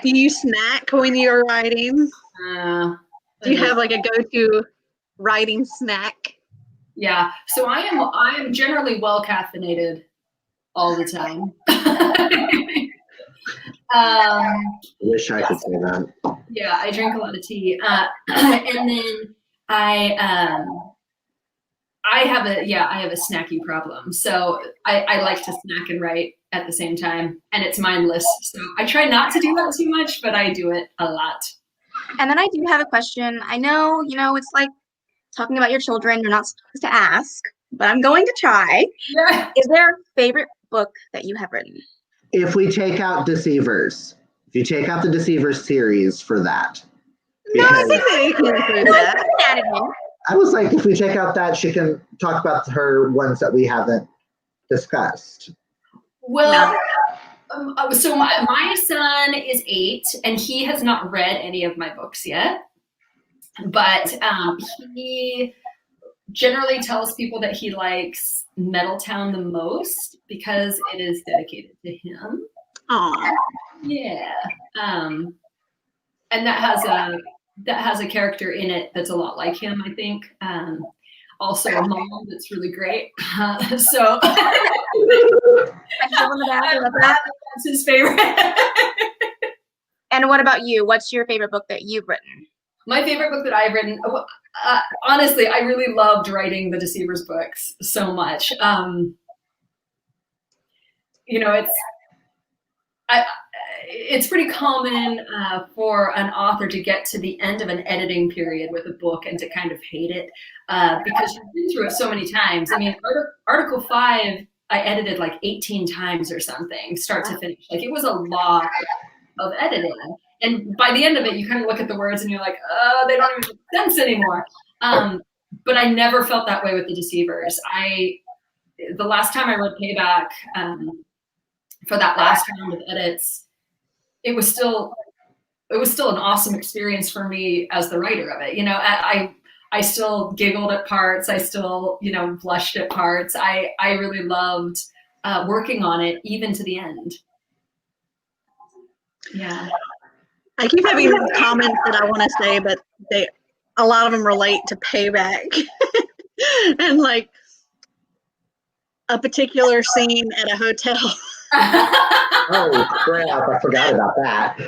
do you snack when you're writing? Do you have a go-to writing snack? Yeah. So I am generally well caffeinated all the time. I wish I could say that. Yeah, I drink a lot of tea, and then I have a snacky problem. So I like to snack and write at the same time, and it's mindless. So I try not to do that too much, but I do it a lot. And then I do have a question. I know, it's like talking about your children. You're not supposed to ask, but I'm going to try. Yeah. Is there a favorite book that you have written? If we take out Deceivers, if you take out the Deceivers series for that. No, I think that you can include that. I was like, if we take out that, she can talk about her ones that we haven't discussed. Well, so my son is 8, and he has not read any of my books yet. But he generally tells people that he likes Metaltown the most because it is dedicated to him. Aww. Yeah. And that has a character in it that's a lot like him, I think. Also a mom that's really great. So that's his favorite. And what about you? What's your favorite book that you've written? My favorite book that I've written, honestly, I really loved writing the Deceivers books so much. It's pretty common for an author to get to the end of an editing period with a book and to kind of hate it because you've been through it so many times. I mean, Article 5, I edited 18 times or something, start to finish. It was a lot of editing. And by the end of it, you kind of look at the words and you're like, they don't even make sense anymore. but I never felt that way with the Deceivers. The last time I read Payback, for that last round of edits, it was still an awesome experience for me as the writer of it. You know, I still giggled at parts. I still, you know, blushed at parts. I really loved working on it, even to the end. Yeah. I keep having comments that I want to say, but a lot of them relate to Payback. And like a particular scene at a hotel. Oh crap, I forgot about that.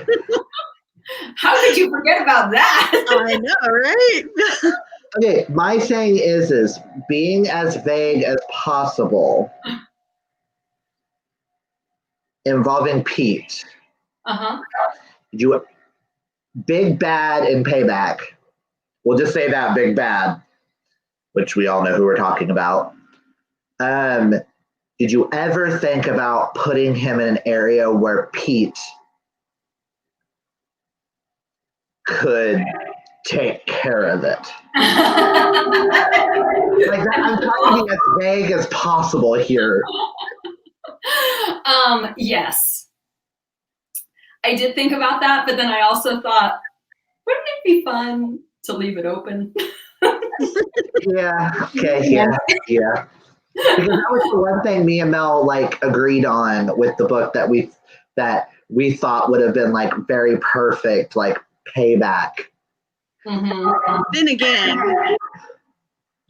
How could you forget about that? I know, right? Okay, my thing is being as vague as possible involving Pete. Uh-huh. Big bad in Payback. We'll just say that, big bad, which we all know who we're talking about. Did you ever think about putting him in an area where Pete could take care of it? Like that, I'm trying to be as vague as possible here. Yes. I did think about that, but then I also thought, wouldn't it be fun to leave it open? Yeah, okay, yeah. Because that was the one thing me and Mel like agreed on with the book that we thought would have been like very perfect, like Payback. Mm-hmm. Then again,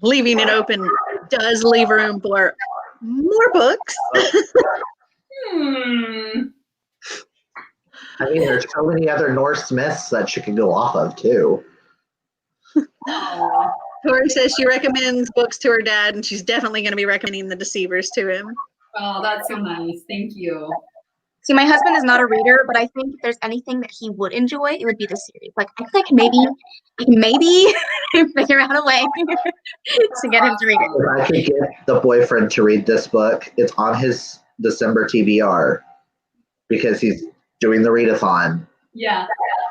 leaving it open does leave room for more books. I mean, there's so many other Norse myths that she can go off of too. Tori says she recommends books to her dad, and she's definitely going to be recommending The Deceivers to him. Oh, that's so nice. Thank you. See, my husband is not a reader, but I think if there's anything that he would enjoy, it would be the series. Like, I think I can maybe figure out a way to get him to read it. If I could get the boyfriend to read this book, it's on his December TBR because he's doing the readathon. Yeah.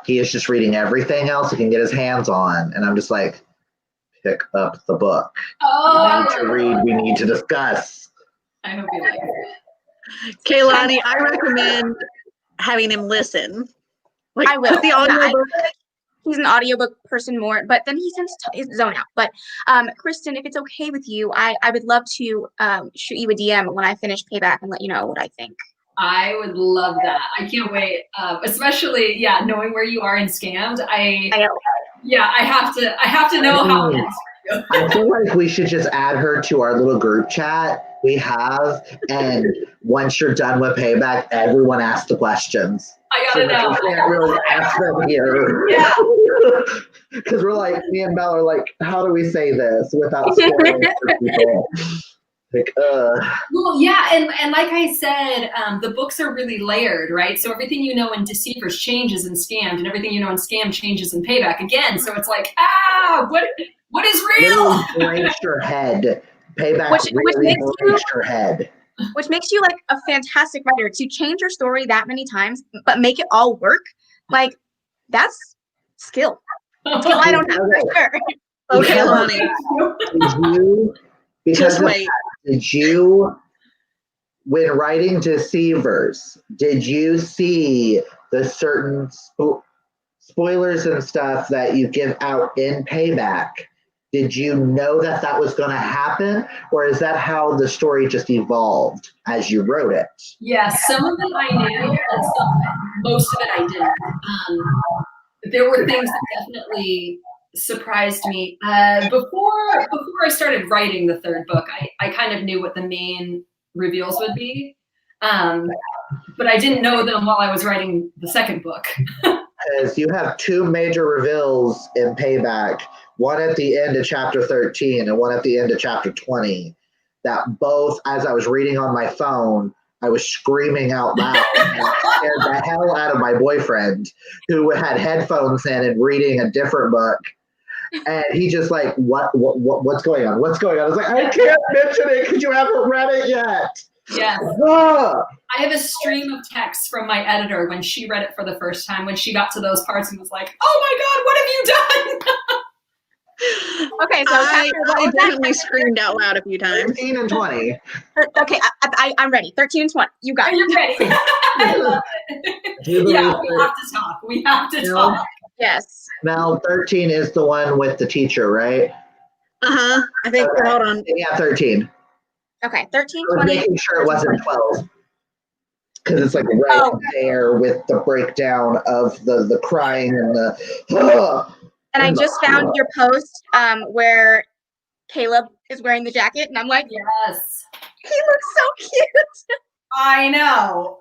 He is just reading everything else he can get his hands on, and I'm just like, pick up the book. Oh, We need to read. We need to discuss. I hope you like it. Kaylani, I recommend having him listen. Like, I will. put the audiobook. I feel like he's an audiobook person more, but then he tends to zone out. But Kristen, if it's okay with you, I would love to shoot you a DM when I finish Payback and let you know what I think. I would love that. I can't wait. Especially, knowing where you are in Scammed. I have to know how it is. I feel like we should just add her to our little group chat we have, and once you're done with Payback, everyone asks the questions. I gotta know. We can't really ask them here. Yeah. Because we're like, me and Mel are like, how do we say this without spoiling for people? Like, Well, yeah, and like I said, the books are really layered, right? So everything you know in Deceivers changes in Scammed, and everything you know in Scammed changes in Payback again. So it's like, what is real? really breaks your head. Payback Which really makes breaks your head. Which makes you like a fantastic writer to change your story that many times, but make it all work. Like, that's skill. Skill I don't have for sure. Okay, Lonnie. Did you, when writing Deceivers, did you see the certain spoilers and stuff that you give out in Payback? Did you know that was going to happen, or is that how the story just evolved as you wrote it? Yeah, some of it I knew, and most of it I didn't. There were things that definitely surprised me. Before I started writing the third book, I kind of knew what the main reveals would be, but I didn't know them while I was writing the second book. Because you have two major reveals in Payback, one at the end of chapter 13 and one at the end of chapter 20, that both, as I was reading on my phone, I was screaming out loud and scared the hell out of my boyfriend, who had headphones in and reading a different book. And he just like, what's going on? What's going on? I was like, I can't mention it because you haven't read it yet. Yes. Ah! I have a stream of texts from my editor when she read it for the first time, when she got to those parts and was like, oh my God, what have you done? Okay, so I what was that? definitely screamed out loud a few times. 13 and 20. Okay, I'm ready. 13 and 20. You got Are you it. ready? I love it. Yeah, we have to talk. We have to talk. Yes. Mel, 13 is the one with the teacher, right? I think, Okay. hold on. Yeah, 13. Okay, 13, I was 20. making sure it wasn't 12. Because it's like right there with the breakdown of the crying and the. And I just found your post where Caleb is wearing the jacket, and I'm like, Yes. he looks so cute. I know.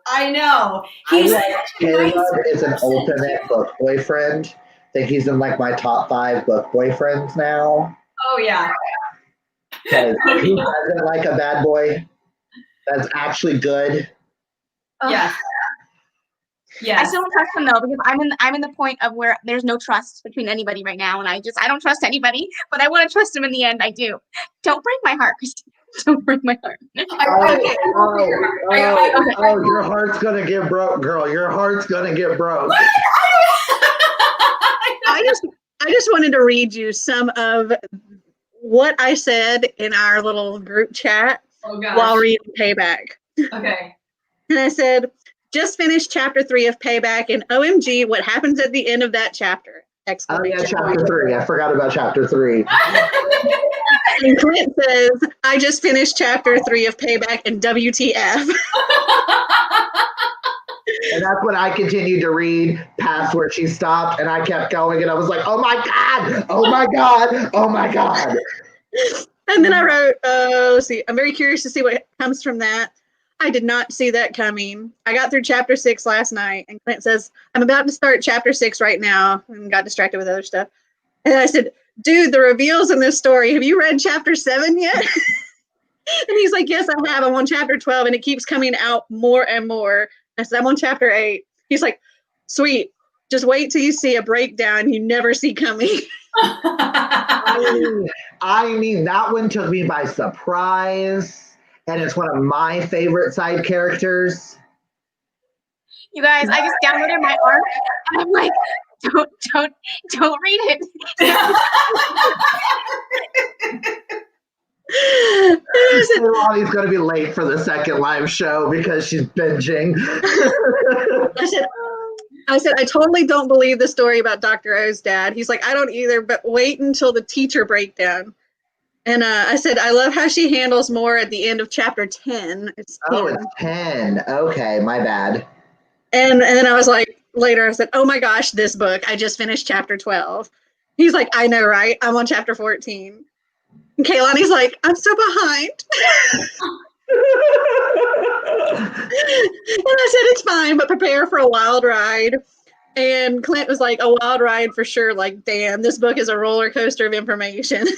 He's Caleb is an ultimate book boyfriend. I think he's in like my top 5 book boyfriends now. Oh yeah. Because who doesn't like a bad boy that's actually good? Yes. I still don't trust him though, because I'm in the point of where there's no trust between anybody right now, and I don't trust anybody, but I want to trust him in the end. I do. Don't break my heart, Kristen. Don't break my heart. Your heart's gonna get broke, girl. Your heart's gonna get broke. I just wanted to read you some of what I said in our little group chat while reading Payback. Okay. And I said, just finished chapter 3 of Payback, and OMG, what happens at the end of that chapter? Oh yeah, chapter 3. I forgot about chapter 3. And Clint says, I just finished chapter 3 of Payback, and WTF. And that's when I continued to read past where she stopped, and I kept going, and I was like, oh my God, oh my God, oh my God. And then I wrote, let's see, I'm very curious to see what comes from that. I did not see that coming. I got through chapter 6 last night, and Clint says, I'm about to start chapter 6 right now, and got distracted with other stuff. And I said, dude, the reveals in this story, have you read chapter 7 yet? And he's like, yes, I have. I'm on chapter 12, and it keeps coming out more and more. I said, I'm on chapter 8. He's like, sweet. Just wait till you see a breakdown you never see coming. I mean, that one took me by surprise. And it's one of my favorite side characters. You guys, I just downloaded my arc, and I'm like, don't read it. Lonnie's going to be late for the second live show because she's binging. I said, I totally don't believe the story about Dr. O's dad. He's like, I don't either, but wait until the teacher breakdown. And I said, I love how she handles more at the end of chapter 10. It's 10. It's 10. Okay, my bad. And then I was like, later, I said, oh my gosh, this book. I just finished chapter 12. He's like, I know, right? I'm on chapter 14. And Kaylani's like, I'm so behind. And I said, it's fine, but prepare for a wild ride. And Clint was like, a wild ride for sure. Like, damn, this book is a roller coaster of information.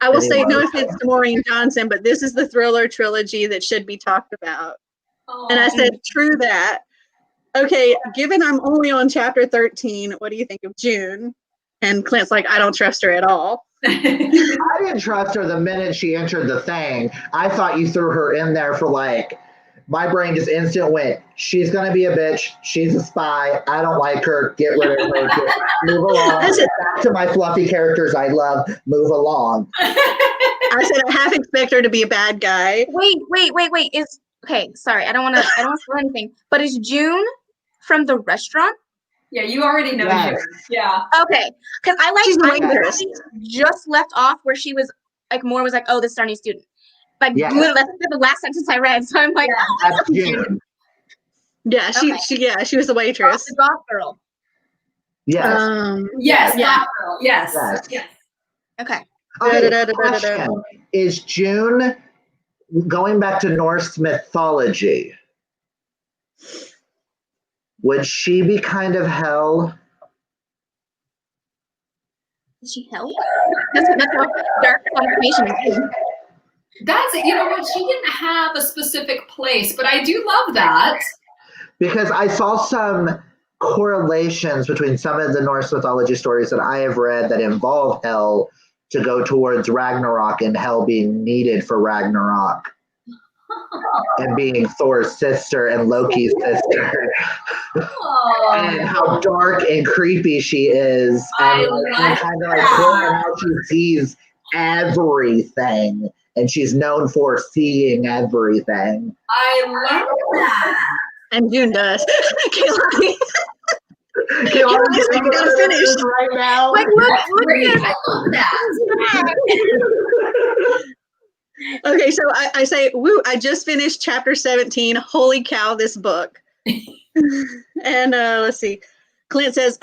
I will say no offense to Maureen Johnson, but this is the thriller trilogy that should be talked about. Oh. And I said, true that. Okay, given I'm only on chapter 13, what do you think of June? And Clint's like, I don't trust her at all. I didn't trust her the minute she entered the thing. I thought you threw her in there for like, my brain just instant went, she's going to be a bitch. She's a spy. I don't like her. Get rid of her. Move along. Back to my fluffy characters I love. Move along. I said, I half expect her to be a bad guy. Wait. Okay, sorry. I don't want to spoil anything. But is June from the restaurant? Yeah, you already know. Yes. Yeah. Okay, because I just left off where she was like, more was like, oh, this is our new student. Like, literally, that's the last sentence I read. So I'm like, that's June. Yeah, she was the waitress. The goth girl. Yes. Yes. Goth girl. Yes. Okay. Question. Is June going back to Norse mythology? Would she be kind of hell? Is she hell? That's what dark connotation. That's it. You know what? She didn't have a specific place, but I do love that. Because I saw some correlations between some of the Norse mythology stories that I have read that involve hell to go towards Ragnarok and hell being needed for Ragnarok. and being Thor's sister and Loki's sister. And how dark and creepy she is, and kind of like how she sees everything, and she's known for seeing everything. I love that. And June does. Kaylani. We gotta finish right now. Like, look Great. at I love that. Okay, so I say, woo, I just finished chapter 17. Holy cow, this book. And let's see. Clint says,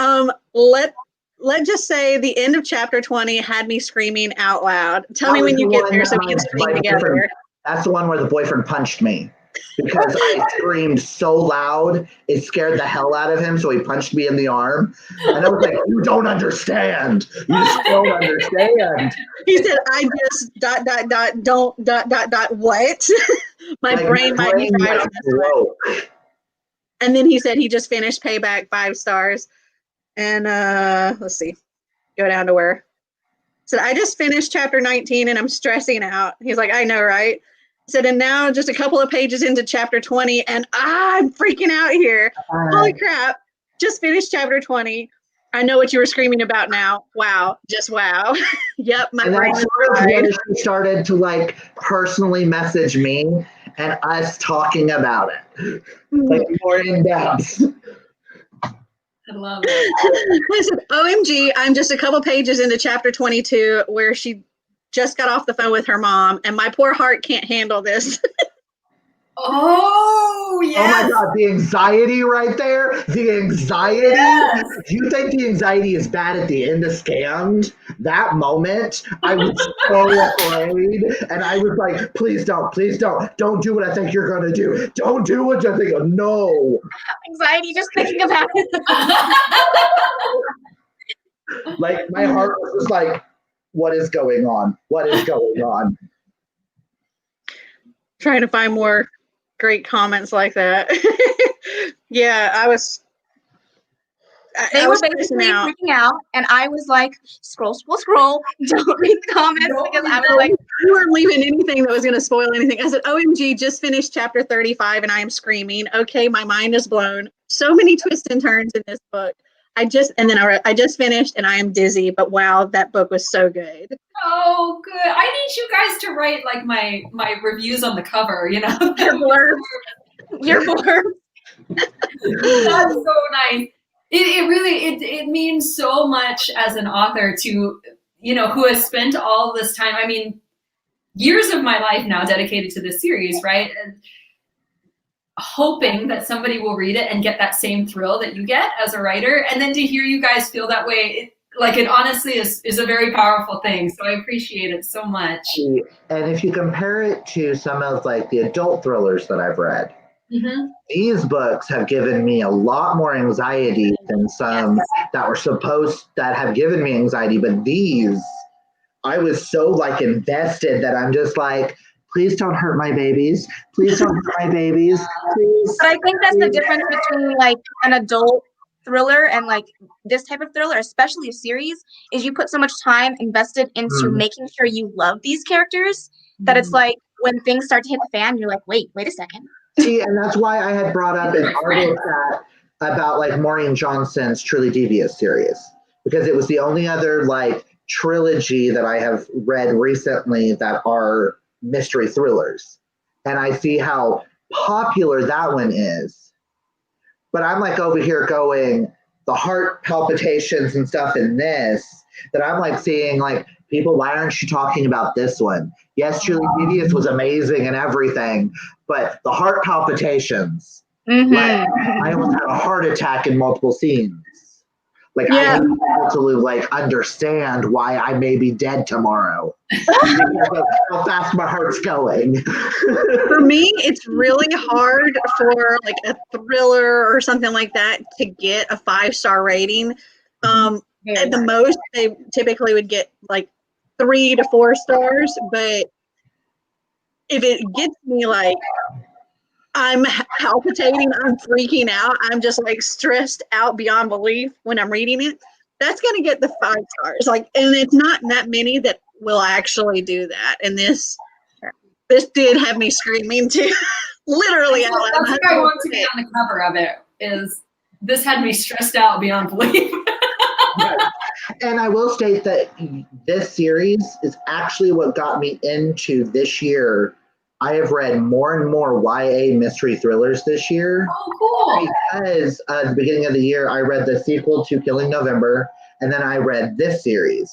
let's just say the end of chapter 20 had me screaming out loud. Tell me when you get there so we can scream together. That's the one where the boyfriend punched me because I screamed so loud, it scared the hell out of him, so he punched me in the arm. And I was like, you don't understand. You just don't understand. He said, I just ... what? My brain might be fried on this one. And then he said he just finished Payback, 5 stars. And let's see, go down to where. So I just finished chapter 19 and I'm stressing out. He's like, I know, right? I said, and now just a couple of pages into chapter 20 and I'm freaking out here. Holy crap. Just finished chapter 20. I know what you were screaming about now. Wow. Just wow. Yep. My brain is fried. She started to like personally message me and us talking about it. Like more in depth. I love it. Listen, OMG, I'm just a couple pages into chapter 22 where she just got off the phone with her mom, and my poor heart can't handle this. Oh, yes. Oh my God, the anxiety right there. The anxiety. Yes. Do you think the anxiety is bad at the end of Scammed? That moment, I was so afraid. And I was like, please don't. Don't do what I think you're going to do. Don't do what you think. No. anxiety just thinking about it. Like, my heart was just like, what is going on? What is going on? Trying to find more great comments like that. Yeah, I was. They were basically freaking out, and I was like, scroll. Don't read the comments because I was like, you weren't leaving anything that was going to spoil anything. I said, OMG, just finished chapter 35 and I am screaming. Okay, my mind is blown. So many twists and turns in this book. I just finished and I am dizzy, but wow, that book was so good. Oh, good. I need you guys to write like my reviews on the cover, you know? Your blurb. That's so nice. It really means so much as an author to, you know, who has spent all this time, I mean, years of my life now dedicated to this series, right? And hoping that somebody will read it and get that same thrill that you get as a writer. And then to hear you guys feel that way, it honestly is a very powerful thing. So I appreciate it so much. And if you compare it to some of like the adult thrillers that I've read, these books have given me a lot more anxiety than some that have given me anxiety. But these, I was so like invested that I'm just like, please don't hurt my babies. Please don't hurt my babies. Please. But I think that's the difference between like an adult thriller and like this type of thriller, especially a series, is you put so much time invested into making sure you love these characters that it's like when things start to hit the fan, you're like, wait a second. See, and that's why I had brought up an article about like Maureen Johnson's Truly Devious series, because it was the only other like trilogy that I have read recently that are mystery thrillers. And I see how popular that one is. But I'm like over here going, the heart palpitations and stuff in this, that I'm like seeing like, people, why aren't you talking about this one? Yes, Truly Devious was amazing and everything, but the heart palpitations, like, I almost had a heart attack in multiple scenes. Like, I need people to like understand why I may be dead tomorrow. Because of how fast my heart's going. For me, it's really hard for like a thriller or something like that to get a 5-star rating. At the most, they typically would get like 3 to 4 stars. But if it gets me like, I'm palpitating, I'm freaking out, I'm just like stressed out beyond belief when I'm reading it, that's going to get the 5 stars. Like, and it's not that many that will actually do that. And this, This did have me screaming too. Literally out loud. That's what I want to be on the cover of it. Is this had me stressed out beyond belief. Right. And I will state that this series is actually what got me into this year. I have read more and more YA mystery thrillers this year. Oh, cool. Because at the beginning of the year, I read the sequel to Killing November, and then I read this series.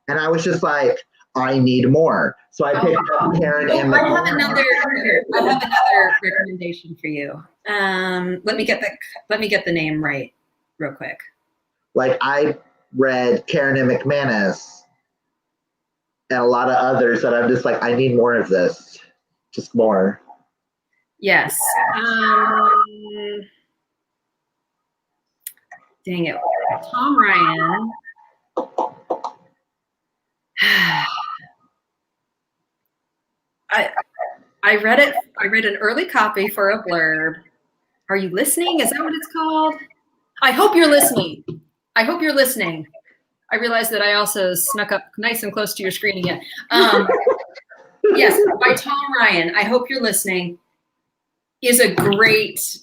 And I was just like, I need more. So I picked up Karen and I have another recommendation for you. Let me get the name right real quick. Like, I read Karen and McManus and a lot of others that I'm just like, I need more of this. Just more. Yes. Dang it. Tom Ryan. I read it. I read an early copy for a blurb. Are you listening? Is that what it's called? I hope you're listening. I hope you're listening. I realize that I also snuck up nice and close to your screen again. Yes, by Tom Ryan. I hope you're listening. Is a great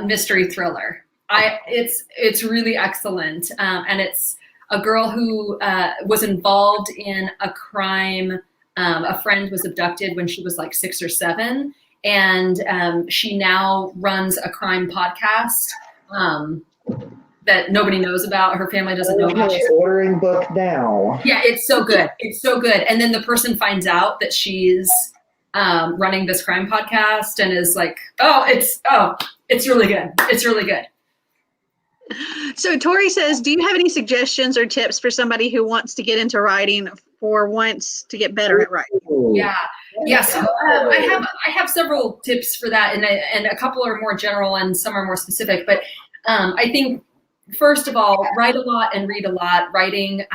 mystery thriller. It's really excellent, and it's a girl who was involved in a crime. A friend was abducted when she was like 6 or 7, and she now runs a crime podcast that nobody knows about. Her family doesn't know about. She's ordering book now. Yeah, it's so good. It's so good. And then the person finds out that she's running this crime podcast and is like, it's really good. It's really good. So Tori says, do you have any suggestions or tips for somebody who wants to get into writing or wants to get better at writing? Yeah. So I have several tips for that, and a couple are more general and some are more specific. But I think first of all, write a lot and read a lot. Writing,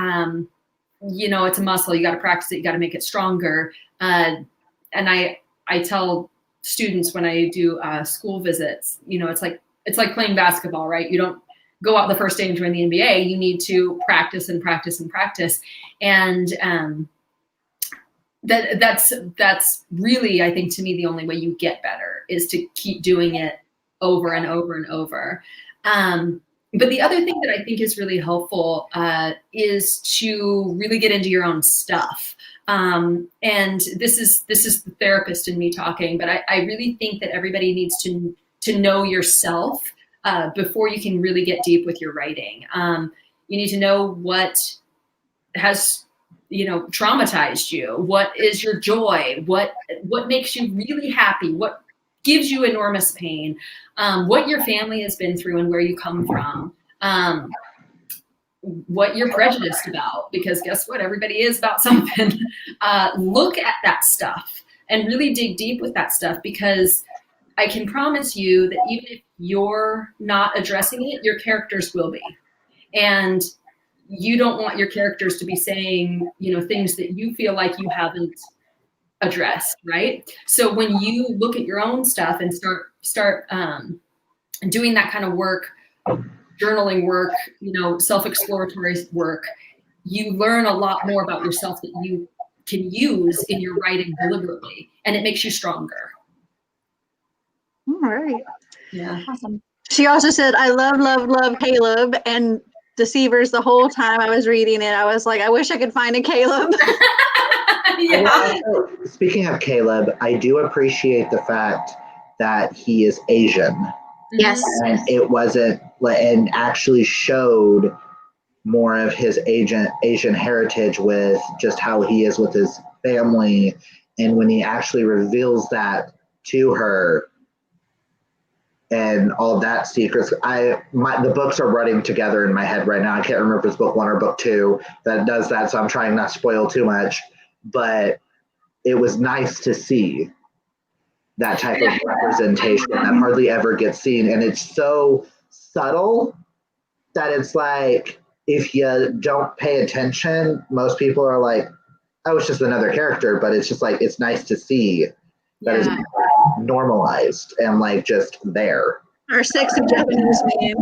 it's a muscle. You got to practice it. You got to make it stronger. And I tell students when I do school visits, it's like playing basketball, right? You don't go out the first day and join the NBA. You need to practice and practice and practice. And that's really, I think, to me, the only way you get better is to keep doing it over and over and over. But the other thing that I think is really helpful is to really get into your own stuff. And this is the therapist in me talking, but I really think that everybody needs to know yourself before you can really get deep with your writing. You need to know what has traumatized you. What is your joy? What makes you really happy? What gives you enormous pain? What your family has been through and where you come from. What you're prejudiced about, because guess what? Everybody is about something. Look at that stuff and really dig deep with that stuff, because I can promise you that even if you're not addressing it, your characters will be. And you don't want your characters to be saying, things that you feel like you haven't addressed, right? So when you look at your own stuff and start doing that kind of work, journaling work, self-exploratory work, you learn a lot more about yourself that you can use in your writing deliberately, and it makes you stronger. All right. Yeah. Awesome. She also said, I love Caleb, and Deceivers. The whole time I was reading it, I was like, I wish I could find a Caleb. Yeah. Speaking of Caleb, I do appreciate the fact that he is Asian. Yes. And it wasn't, and actually showed more of his Asian heritage with just how he is with his family. And when he actually reveals that to her and all that secrets, the books are running together in my head right now. I can't remember if it's book 1 or book 2 that does that, so I'm trying not to spoil too much. But it was nice to see that type of representation that hardly ever gets seen. And it's so subtle that it's like, if you don't pay attention, most people are like, oh, it's just another character. But it's just like, it's nice to see that it's normalized and like just there. Our sexy Japanese name.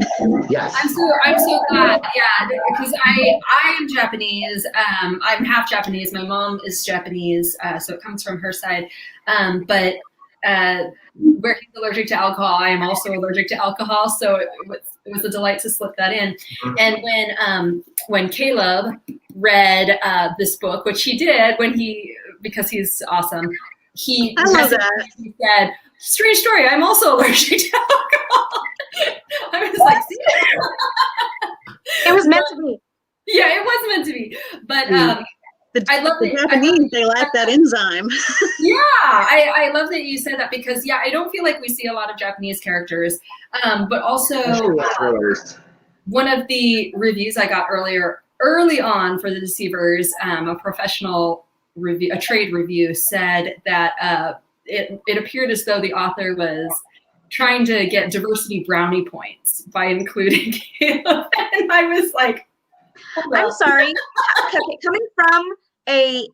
Yes. I'm so glad, yeah, because I am Japanese. I'm half Japanese. My mom is Japanese, so it comes from her side. But where he's allergic to alcohol, I am also allergic to alcohol. So it was a delight to slip that in. And when Caleb read this book, which he did because he's awesome, he said, "Strange story. I'm also allergic to alcohol." I was like, "See?" It was meant to be. Yeah, it was meant to be. But I love the Japanese. They lack that enzyme. Yeah, I love that you said that because I don't feel like we see a lot of Japanese characters. But also one of the reviews I got early on for the Deceivers, a professional review, a trade review, said that it appeared as though the author was trying to get diversity brownie points by including Caleb. And I was like, I'm sorry. Okay, coming from a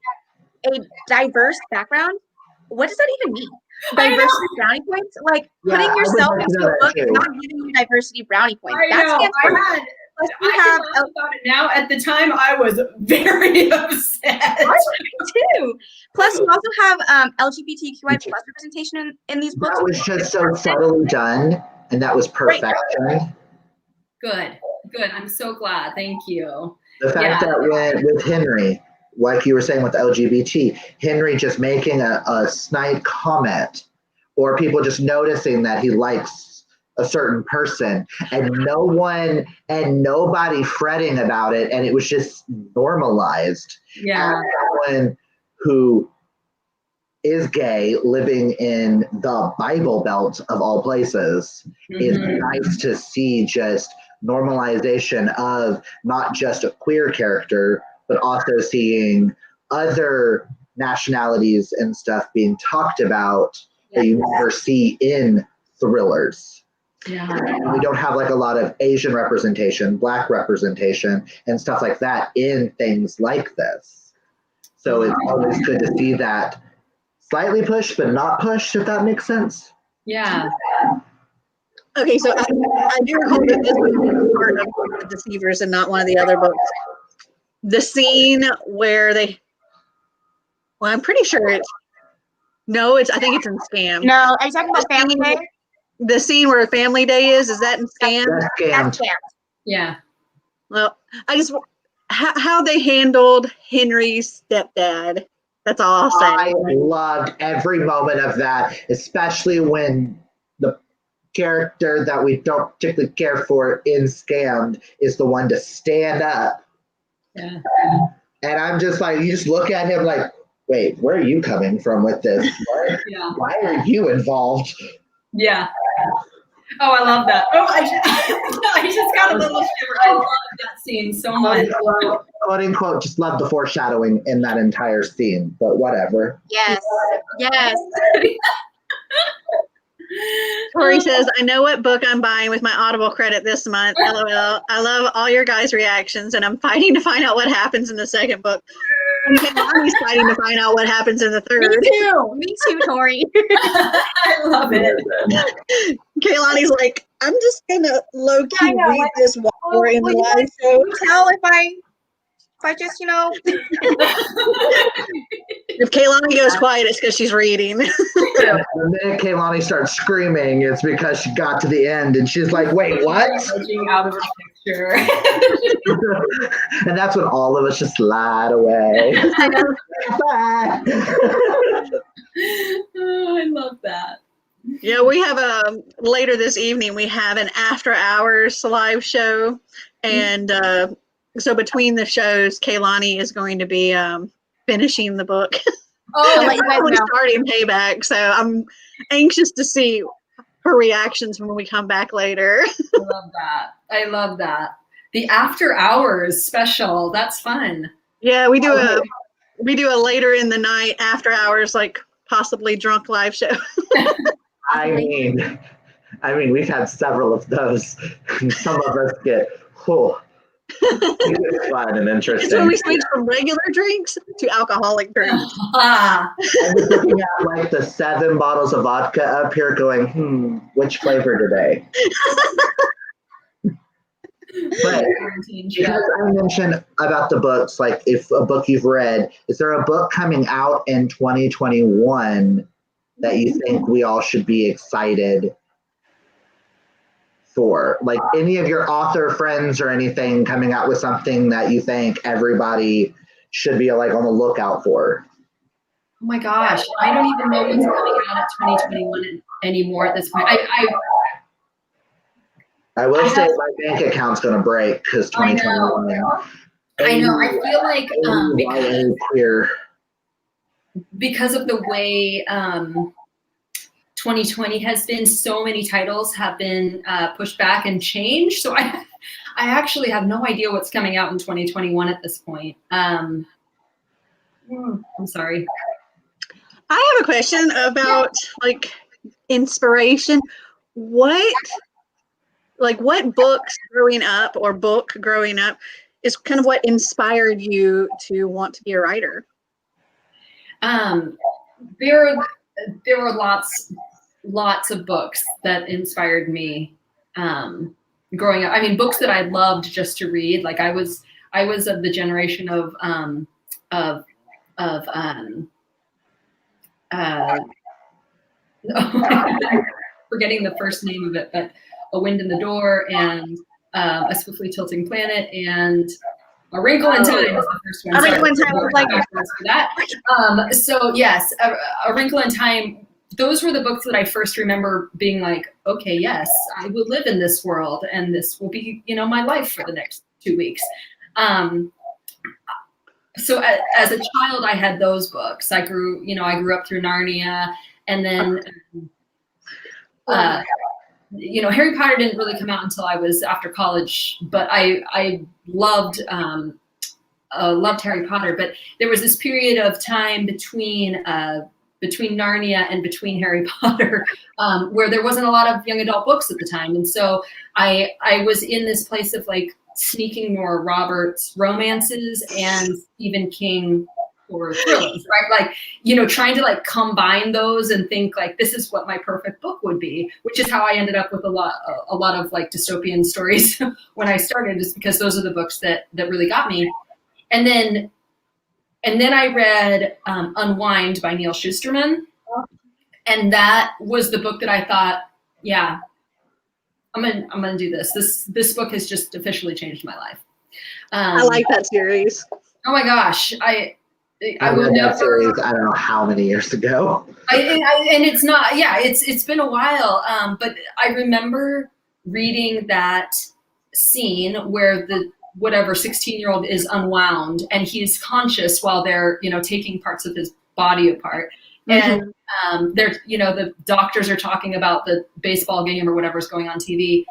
diverse background, what does that even mean? Diversity brownie points? Like putting yourself into a book is not giving you diversity brownie points. That's cancer. Plus, we have about it now. At the time, I was very upset. Too. Plus, you also have LGBTQI plus representation in these books. That was just so subtly done, and that was perfection. Good. I'm so glad. Thank you. The fact that with Henry, like you were saying with the LGBT, Henry just making a snide comment, or people just noticing that he likes a certain person, and nobody fretting about it, and it was just normalized. Yeah. Someone who is gay living in the Bible Belt of all places, is nice to see just normalization of not just a queer character, but also seeing other nationalities and stuff being talked about that you never see in thrillers. Yeah. We don't have like a lot of Asian representation, Black representation, and stuff like that in things like this. So it's always good to see that slightly pushed, but not pushed, if that makes sense. Yeah. Okay, so I do recall that this was part of the Deceivers and not one of the other books. The scene where I'm pretty sure I think it's in Scam. No, are you talking about Family Day? The scene where Family Day is that in Scam? That's Scam. Yeah. Well, I just, how they handled Henry's stepdad. That's all I'll say. I loved every moment of that, especially when the character that we don't particularly care for in Scammed is the one to stand up. Yeah. And I'm just like, you just look at him like, wait, where are you coming from with this? Why are you involved? Yeah. Oh, I love that. Oh, I just got a little shiver. I love that scene so much. Quote unquote, just love the foreshadowing in that entire scene, but whatever. Yes. Tori says, I know what book I'm buying with my Audible credit this month. LOL. I love all your guys' reactions, and I'm fighting to find out what happens in the second book. And Kaylani's fighting to find out what happens in the third. Me too, Tori. I love it. Kaylani's like, I'm just gonna low-key read this while we're in the live show. Tell if I just, If Kaylani goes quiet, it's because she's reading. The minute Kaylani starts screaming, it's because she got to the end and she's like, wait, what? Out of her picture. And that's when all of us just slide away. Bye. Oh, I love that. Yeah, we have later this evening, we have an after hours live show. And so between the shows, Kaylani is going to be finishing the book. I'll let you guys know. Starting Payback. So I'm anxious to see her reactions when we come back later. I love that. The after hours special. That's fun. Yeah, we do a later in the night after hours, like possibly drunk live show. I mean, we've had several of those. Some of us get, It's fun and interesting. It's when we switch from regular drinks to alcoholic drinks. Ah, I was looking at like the 7 bottles of vodka up here going, which flavor today? But because I mentioned about the books, like if a book you've read, is there a book coming out in 2021 that you think we all should be excited for? Like any of your author friends or anything coming out with something that you think everybody should be like on the lookout for? oh my gosh, I don't even know what's coming out at 2021 anymore at this point. I will say my bank account's going to break because 2021. I know. I feel like because of the way 2020 has been, so many titles have been pushed back and changed. So I actually have no idea what's coming out in 2021 at this point. I'm sorry. I have a question about like inspiration. What books growing up or book growing up is kind of what inspired you to want to be a writer? There were lots of books that inspired me growing up. I mean, books that I loved just to read. Like I was of the generation of forgetting the first name of it, but A Wind in the Door and A Swiftly Tilting Planet and A Wrinkle in Time is the first one. A Wrinkle in Time was like that. So yes, A Wrinkle in Time. Those were the books that I first remember being like, okay, yes, I will live in this world, and this will be, my life for the next 2 weeks. So as a child, I had those books. I grew up through Narnia, and then, Harry Potter didn't really come out until I was after college, but I loved Harry Potter. But there was this period of time between Narnia and between Harry Potter, where there wasn't a lot of young adult books at the time. And so I was in this place of like sneaking more Roberts romances and Stephen King or thrillers, right? Like, trying to like combine those and think like, this is what my perfect book would be, which is how I ended up with a lot of like dystopian stories when I started, just because those are the books that really got me. And then I read Unwind by Neil Schusterman, and that was the book that I thought, yeah, I'm gonna do this. This book has just officially changed my life. I like that series. Oh my gosh, I will read never. That series, I don't know how many years ago. And it's not. Yeah, it's been a while. But I remember reading that scene where the 16-year-old is unwound and he's conscious while they're taking parts of his body apart. Mm-hmm. And they're the doctors are talking about the baseball game or whatever's going on TV,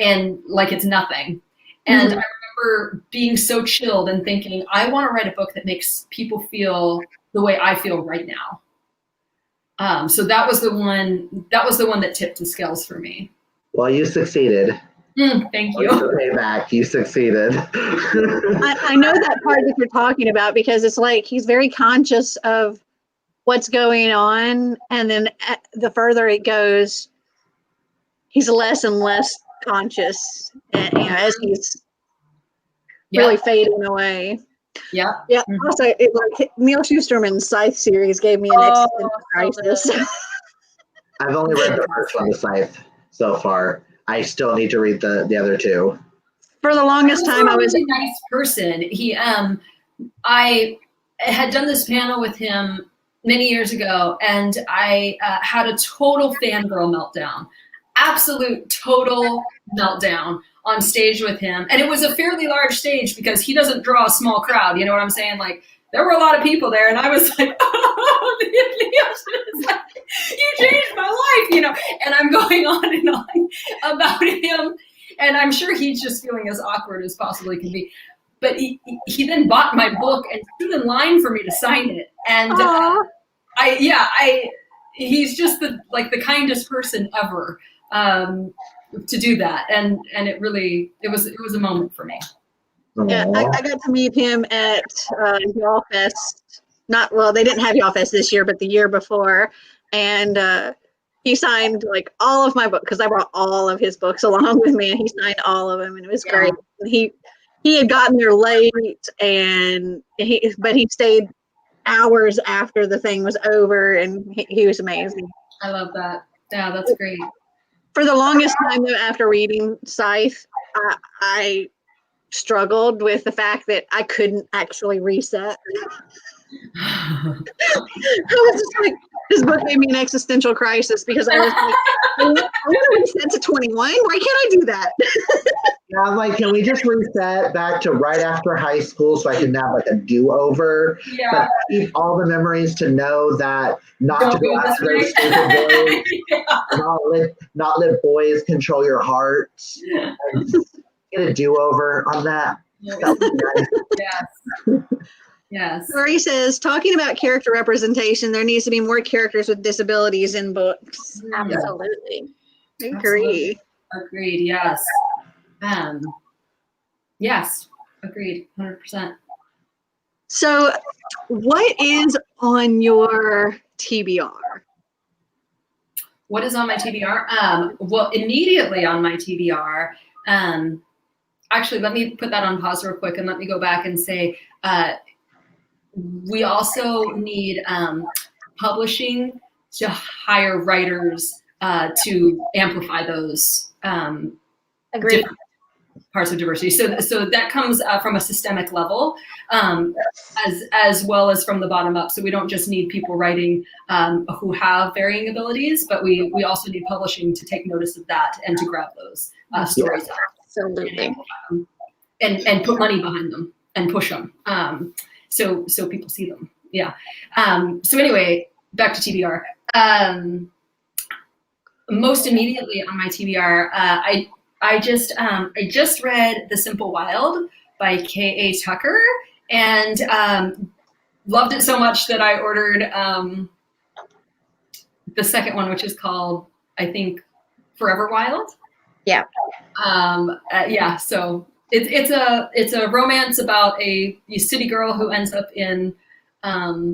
and like it's nothing. And I remember being so chilled and thinking, I want to write a book that makes people feel the way I feel right now. So that was the one that tipped the scales for me. Well, you succeeded. Thank you. Payback, you succeeded. I know that part that you're talking about, because it's like he's very conscious of what's going on, and then the further it goes, he's less and less conscious, and, as he's really fading away. Yeah. Yeah. Also, like Neil Schusterman's Scythe series gave me an existential crisis. I've only read the first one, The Scythe, so far. I still need to read the other two. For the longest time, I was a nice person. He, I had done this panel with him many years ago, and I had a total fangirl meltdown, absolute total meltdown on stage with him. And it was a fairly large stage because he doesn't draw a small crowd. You know what I'm saying? Like, there were a lot of people there, and I was like, oh, you changed my life, and I'm going on and on about him. And I'm sure he's just feeling as awkward as possibly can be. But he then bought my book and stood in line for me to sign it. And he's just the kindest person ever to do that. And it was a moment for me. Yeah, I got to meet him at Y'all Fest. They didn't have Y'all Fest this year, but the year before. And he signed like all of my books because I brought all of his books along with me, and he signed all of them, and it was great. And he had gotten there late, but he stayed hours after the thing was over, and he was amazing. I love that. Yeah, that's great. For the longest time, though, after reading Scythe, I struggled with the fact that I couldn't actually reset. I was just like, this book gave me an existential crisis because I was like, I want to reset to 21. Why can't I do that? Yeah, I'm like, can we just reset back to right after high school so I can have like a do-over? Yeah. But keep all the memories to know that not to go after those stupid boys, not let boys control your heart. And get a do-over on that. That would be nice. Yes. Yes. Rory says, talking about character representation, there needs to be more characters with disabilities in books. Absolutely. I agree. Agreed. Yes. Yes. Agreed. 100%. So, what is on your TBR? What is on my TBR? Well, immediately on my TBR, actually, let me put that on pause real quick and let me go back and say, we also need publishing to hire writers to amplify those Agreed. parts of diversity. So that comes from a systemic level, as well as from the bottom up. So we don't just need people writing who have varying abilities, but we also need publishing to take notice of that and to grab those stories up. Absolutely. And put money behind them and push them. So people see them. Yeah. So anyway, back to TBR. Most immediately on my TBR, I just read The Simple Wild by K.A. Tucker and loved it so much that I ordered the second one, which is called, I think, Forever Wild. Yeah. Yeah. So it's a romance about a city girl who ends up in Alaska.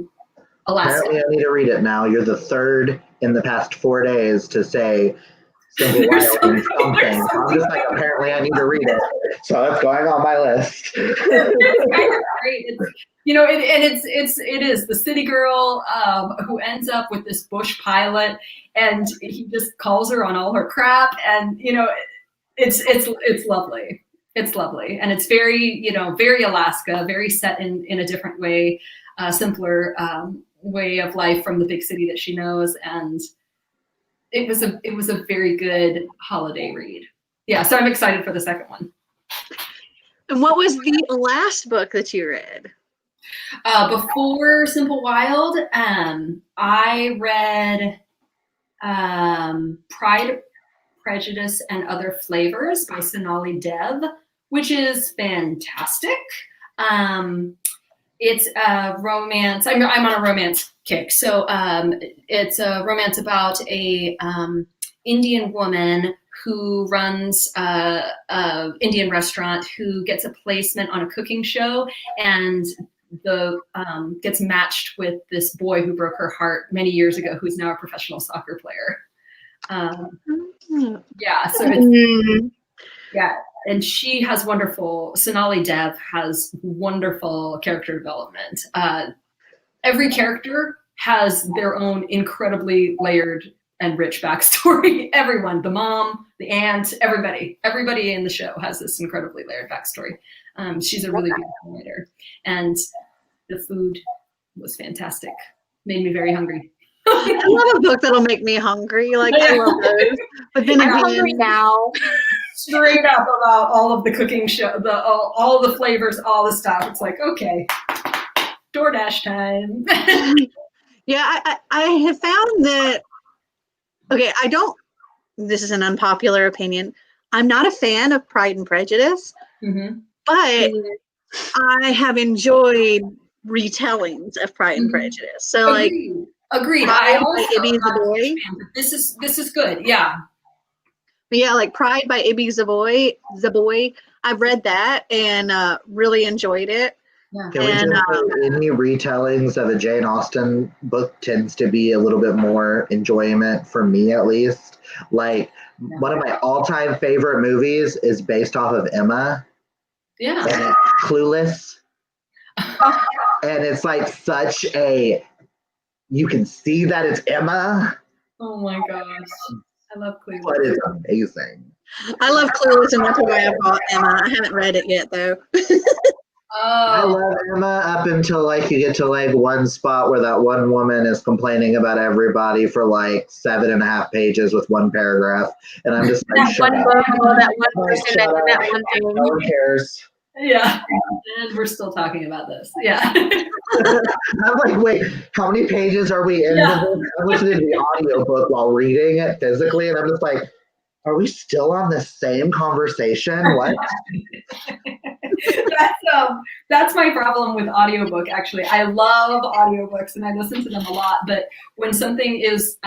Apparently, I need to read it now. You're the third in the past 4 days to say Simple Wild and something. I'm just like, apparently, I need to read it. So that's going on my list. It's kind of great. It is the city girl who ends up with this bush pilot, and he just calls her on all her crap, and it's lovely. It's lovely, and it's very very Alaska, very set in a different way, simpler way of life from the big city that she knows, and it was a very good holiday read. Yeah, so I'm excited for the second one. And what was the last book that you read? Before Simple Wild, I read Pride, Prejudice, and Other Flavors by Sonali Dev, which is fantastic. It's a romance. I'm on a romance kick. So it's a romance about a Indian woman who runs a Indian restaurant who gets a placement on a cooking show and gets matched with this boy who broke her heart many years ago, who's now a professional soccer player. Yeah, so yeah, and she has Sonali Dev has wonderful character development. Every character has their own incredibly layered and rich backstory. Everyone, the mom, the aunt, everybody in the show has this incredibly layered backstory. She's a really good writer, and the food was fantastic. Made me very hungry. I love a book that'll make me hungry. Like, I love those. But then I'm again, hungry now. Straight up about all of the cooking show, all the flavors, all the stuff. It's like, okay, DoorDash time. yeah, I have found that. Okay, this is an unpopular opinion. I'm not a fan of Pride and Prejudice, but I have enjoyed retellings of Pride and Prejudice. So, Agreed. Pride I also by Ibby Zaboy. This is good. Yeah. But yeah, like Pride by Ibby Zaboy. I've read that and really enjoyed it. Yeah. Can we just say any retellings of a Jane Austen book tends to be a little bit more enjoyment for me, at least. Like one of my all-time favorite movies is based off of Emma. Yeah. And it's Clueless. And it's like such a, you can see that it's Emma. Oh my gosh. I love Clueless. But it's amazing. I love Clueless, and that's why I bought Emma. I haven't read it yet, though. I love Emma up until like you get to like one spot where that one woman is complaining about everybody for like 7.5 pages with one paragraph, and I'm just like, That one book, or that one person shut that up. did that one thing. No one cares. Yeah. And we're still talking about this. Yeah. I'm like, wait, how many pages are we in? Yeah. I'm listening to the audiobook while reading it physically, and I'm just like, are we still on the same conversation? What? That's my problem with audiobook, actually. I love audiobooks and I listen to them a lot, but when something is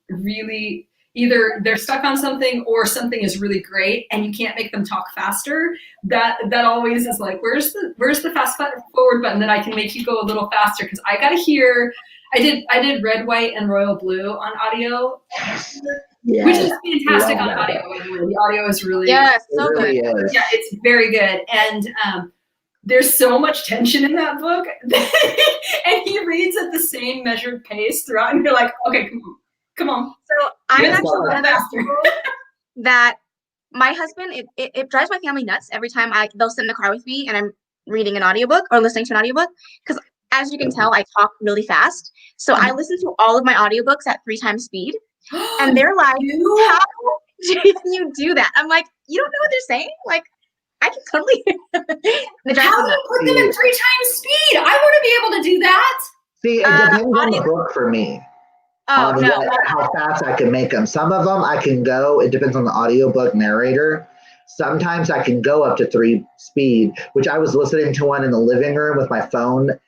really, either they're stuck on something or something is really great and you can't make them talk faster, that always is like, where's the fast forward button that I can make you go a little faster? Because I gotta hear. I did Red, White, and Royal Blue on audio. Yes, which is fantastic on that. audio. By the way, the audio is really So really good. is. Yeah, it's very good, and there's so much tension in that book, and he reads at the same measured pace throughout, and you're like, okay, come on. So I'm Yes, actually one of those faster. people that my husband, it drives my family nuts every time they'll sit in the car with me and I'm reading an audiobook or listening to an audiobook, because as you can tell, I talk really fast. So I listen to all of my audiobooks at 3 times speed. And they're like, how do you do that? I'm like, you don't know what they're saying? Like, I can totally How do you put them in 3 times speed? I want to be able to do that. See, it depends on the book for me. Oh, no. How fast I can make them. Some of them I can go, it depends on the audiobook narrator. Sometimes I can go up to 3 speed, which I was listening to one in the living room with my phone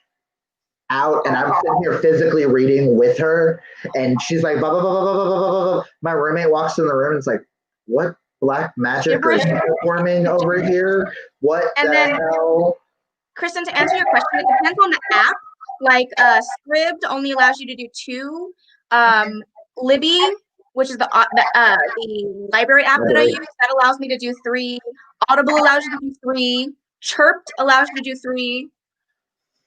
out, and I'm sitting here physically reading with her, and she's like, blah, blah, blah, blah, blah, blah, blah, blah. My roommate walks in the room and it's like, what black magic are you performing over here? What and the then, hell? Kristen, to answer your question, it depends on the app. Like, Scribd only allows you to do 2. Libby, which is the library app that I use, that allows me to do 3. Audible allows you to do 3. Chirped allows you to do 3.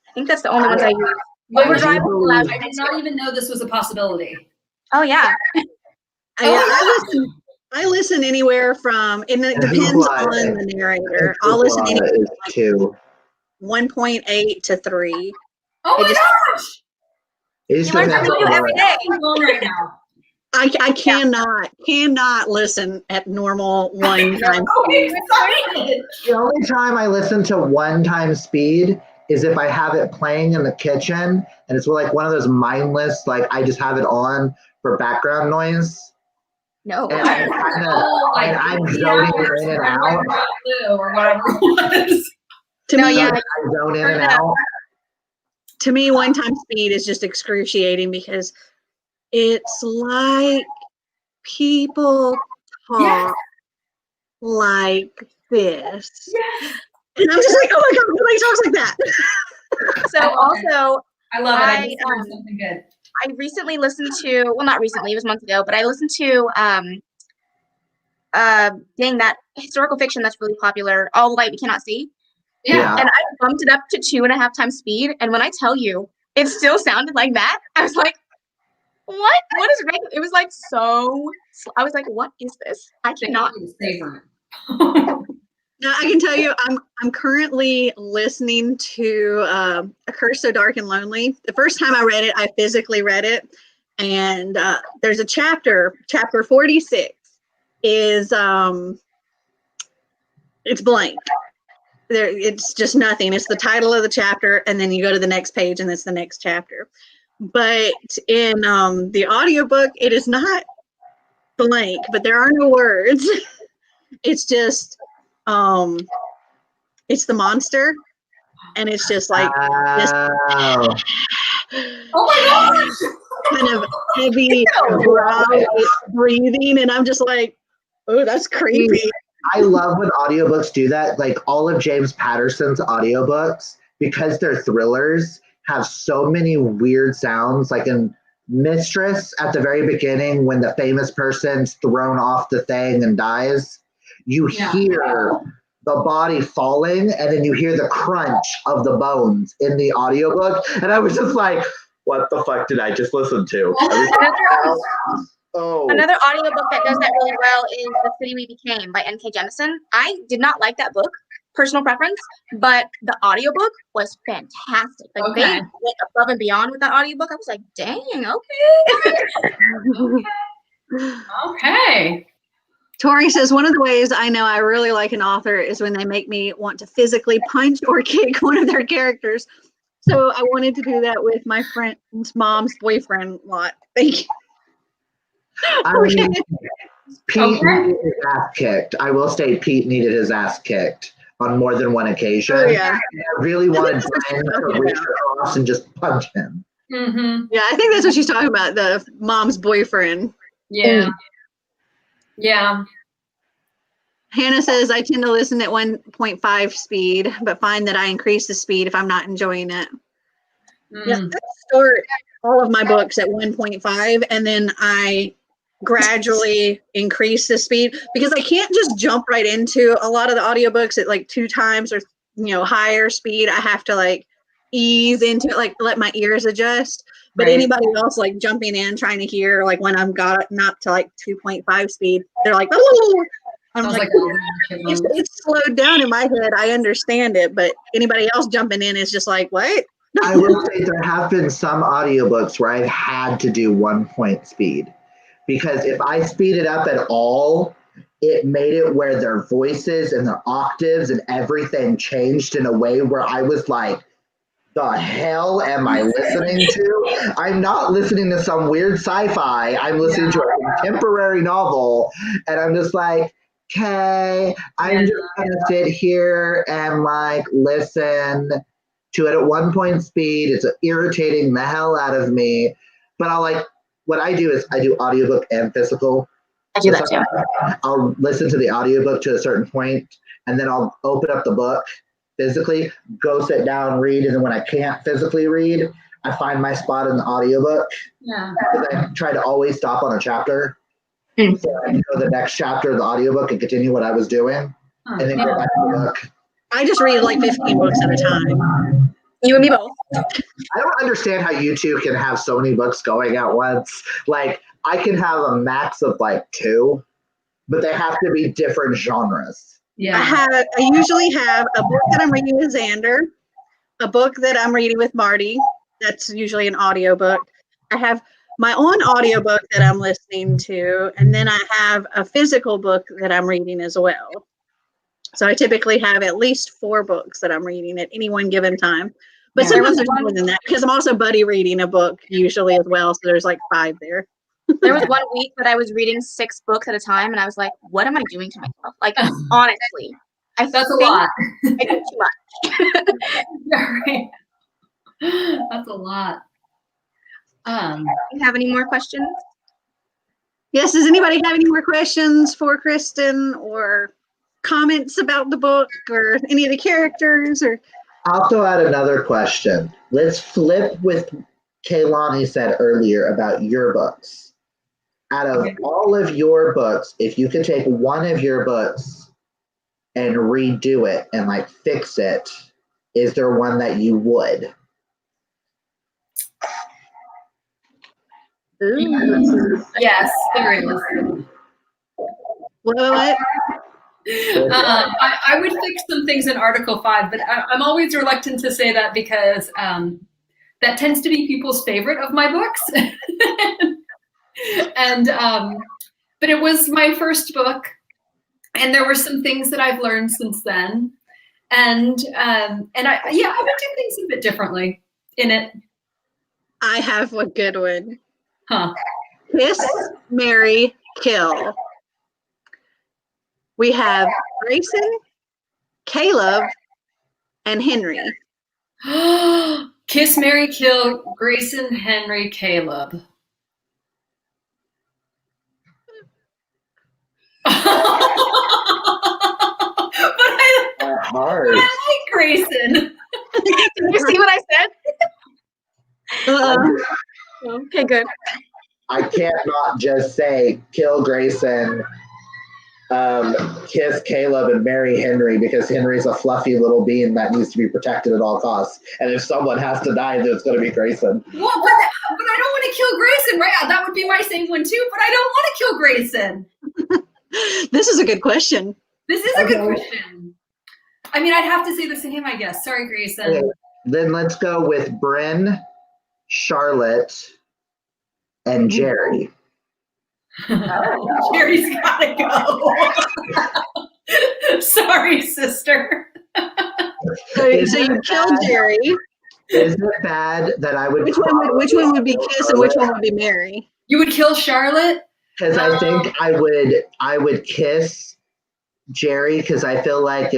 I think that's the only ones I use. Overdrive allows I did not even know this was a possibility. Oh, yeah. I listen anywhere from, and it depends on the narrator. I'll listen anywhere from 1.8 to 3. Oh my gosh! You learn something new every day. Right now. I cannot listen at normal 1 time. The only time I listen to 1 time speed is if I have it playing in the kitchen, and it's like one of those mindless, like I just have it on for background noise. No. And I'm zoning in and out. Or whatever it was. I zone in and out. To me, 1 time speed is just excruciating, because it's like people talk like this. Yes. And I'm just like, oh my God, nobody talks like that. So also, I love it. I just learned something good. I recently listened to, well, not recently, it was months ago, but I listened to, that historical fiction that's really popular, All the Light We Cannot See. Yeah. And I bumped it up to 2.5 times speed. And when I tell you, it still sounded like that. I was like, what? What is Wrinkle? It was like so, I was like, what is this? I cannot. Now, I can tell you, I'm currently listening to A Curse So Dark and Lonely. The first time I read it, I physically read it. And there's a chapter 46 is, it's blank. It's just nothing. It's the title of the chapter, and then you go to the next page, and it's the next chapter. But in the audiobook, it is not blank, but there are no words. It's just, it's the monster, and it's just like this Oh my gosh! kind of heavy, dry breathing, and I'm just like, oh, that's creepy. I love when audiobooks do that. Like all of James Patterson's audiobooks, because they're thrillers, have so many weird sounds. Like in Mistress, at the very beginning, when the famous person's thrown off the thing and dies, you hear the body falling, and then you hear the crunch of the bones in the audiobook. And I was just like, what the fuck did I just listen to? Another audiobook that does that really well is The City We Became by N.K. Jemisin. I did not like that book, personal preference, but the audiobook was fantastic. Like they went above and beyond with that audiobook. I was like, dang, okay. Okay. Tori says, one of the ways I know I really like an author is when they make me want to physically punch or kick one of their characters. So I wanted to do that with my friend's mom's boyfriend lot. Thank you. I mean, Pete needed his ass kicked. I will say Pete needed his ass kicked on more than one occasion. Oh, yeah. I really wanted Brian to reach across and just punch him. Mm-hmm. Yeah, I think that's what she's talking about, the mom's boyfriend. Yeah. Yeah. Hannah says, I tend to listen at 1.5 speed, but find that I increase the speed if I'm not enjoying it. Yeah, I start all of my books at 1.5, and then I gradually increase the speed because I can't just jump right into a lot of the audiobooks at like 2 times or higher speed. I have to like ease into it, like let my ears adjust. But anybody else like jumping in trying to hear like when I'm got up to like 2.5 speed, they're like, oh, I'm like it's slowed down in my head. I understand it, but anybody else jumping in is just like, what? I will say there have been some audiobooks where I've had to do 1 point speed, because if I speed it up at all, it made it where their voices and their octaves and everything changed in a way where I was like, the hell am I listening to? I'm not listening to some weird sci-fi. I'm listening to a contemporary novel, and I'm just like, okay, I'm just gonna sit here and like listen to it at 1 point speed. It's irritating the hell out of me. But what I do is I do audiobook and physical. I do that too. I'll listen to the audiobook to a certain point, and then I'll open up the book physically, go sit down, read, and then when I can't physically read, I find my spot in the audiobook. Yeah. Because I try to always stop on a chapter. So I can go to the next chapter of the audiobook and continue what I was doing, and then go back to the book. I just read like 15 books at a time. You and me both. I don't understand how you two can have so many books going at once. Like, I can have a max of like 2, but they have to be different genres. Yeah. I usually have a book that I'm reading with Xander, a book that I'm reading with Marty. That's usually an audiobook. I have my own audiobook that I'm listening to, and then I have a physical book that I'm reading as well. So I typically have at least 4 books that I'm reading at any one given time. But sometimes there's more than that because I'm also buddy reading a book usually as well. So there's like 5 there. There was one week that I was reading 6 books at a time, and I was like, what am I doing to myself? Like, honestly. That's a lot. I do too much. Right. That's a lot. Do you have any more questions? Yes, does anybody have any more questions for Kristen or comments about the book or any of the characters? Or I'll throw out another question. Let's flip with Kaylani said earlier about your books. Out of all of your books, if you could take one of your books and redo it and like fix it, is there one that you would? Yes, there is. What? I would fix some things in Article 5, but I'm always reluctant to say that because that tends to be people's favorite of my books. And but it was my first book, and there were some things that I've learned since then, and I would do things a bit differently in it. I have a good one. Huh. Kiss, Marry, Kill. We have Grayson, Caleb, and Henry. Kiss, Marry, Kill, Grayson, Henry, Caleb. hard. I like Grayson. Did you see what I said? Okay, good. I can't not just say kill Grayson, kiss Caleb, and marry Henry because Henry's a fluffy little bean that needs to be protected at all costs. And if someone has to die, then it's going to be Grayson. Well, but I don't want to kill Grayson, right? That would be my same one too, but I don't want to kill Grayson. This is a good question. This is a good question. I mean, I'd have to say the same, I guess. Sorry, Grayson. Okay, then let's go with Bryn, Charlotte, and Jerry. Jerry's gotta go. Sorry, sister. So you kill Jerry. Is it bad that I would? Which one would be Kiss and which one would be Mary? You would kill Charlotte? Because I think I would kiss Jerry because I feel like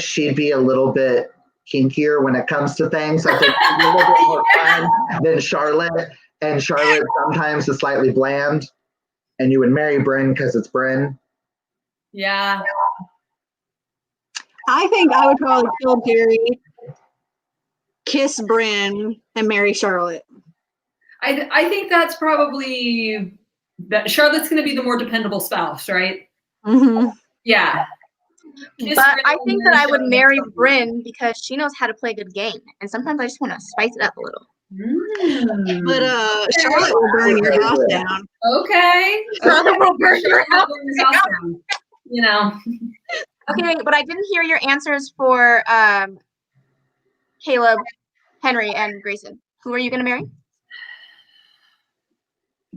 she'd be a little bit kinkier when it comes to things. I think she'd be a little bit more fun than Charlotte. And Charlotte sometimes is slightly bland. And you would marry Bryn because it's Bryn. Yeah. I think I would probably kill Jerry, kiss Bryn, and marry Charlotte. I think that's probably that Charlotte's going to be the more dependable spouse, right? Mm-hmm. Yeah. But I think that I would marry Bryn because she knows how to play a good game. And sometimes I just want to spice it up a little. But Charlotte will burn your house down. Okay. Charlotte will burn your house down. You know. Okay, but I didn't hear your answers for Caleb, Henry, and Grayson. Who are you going to marry?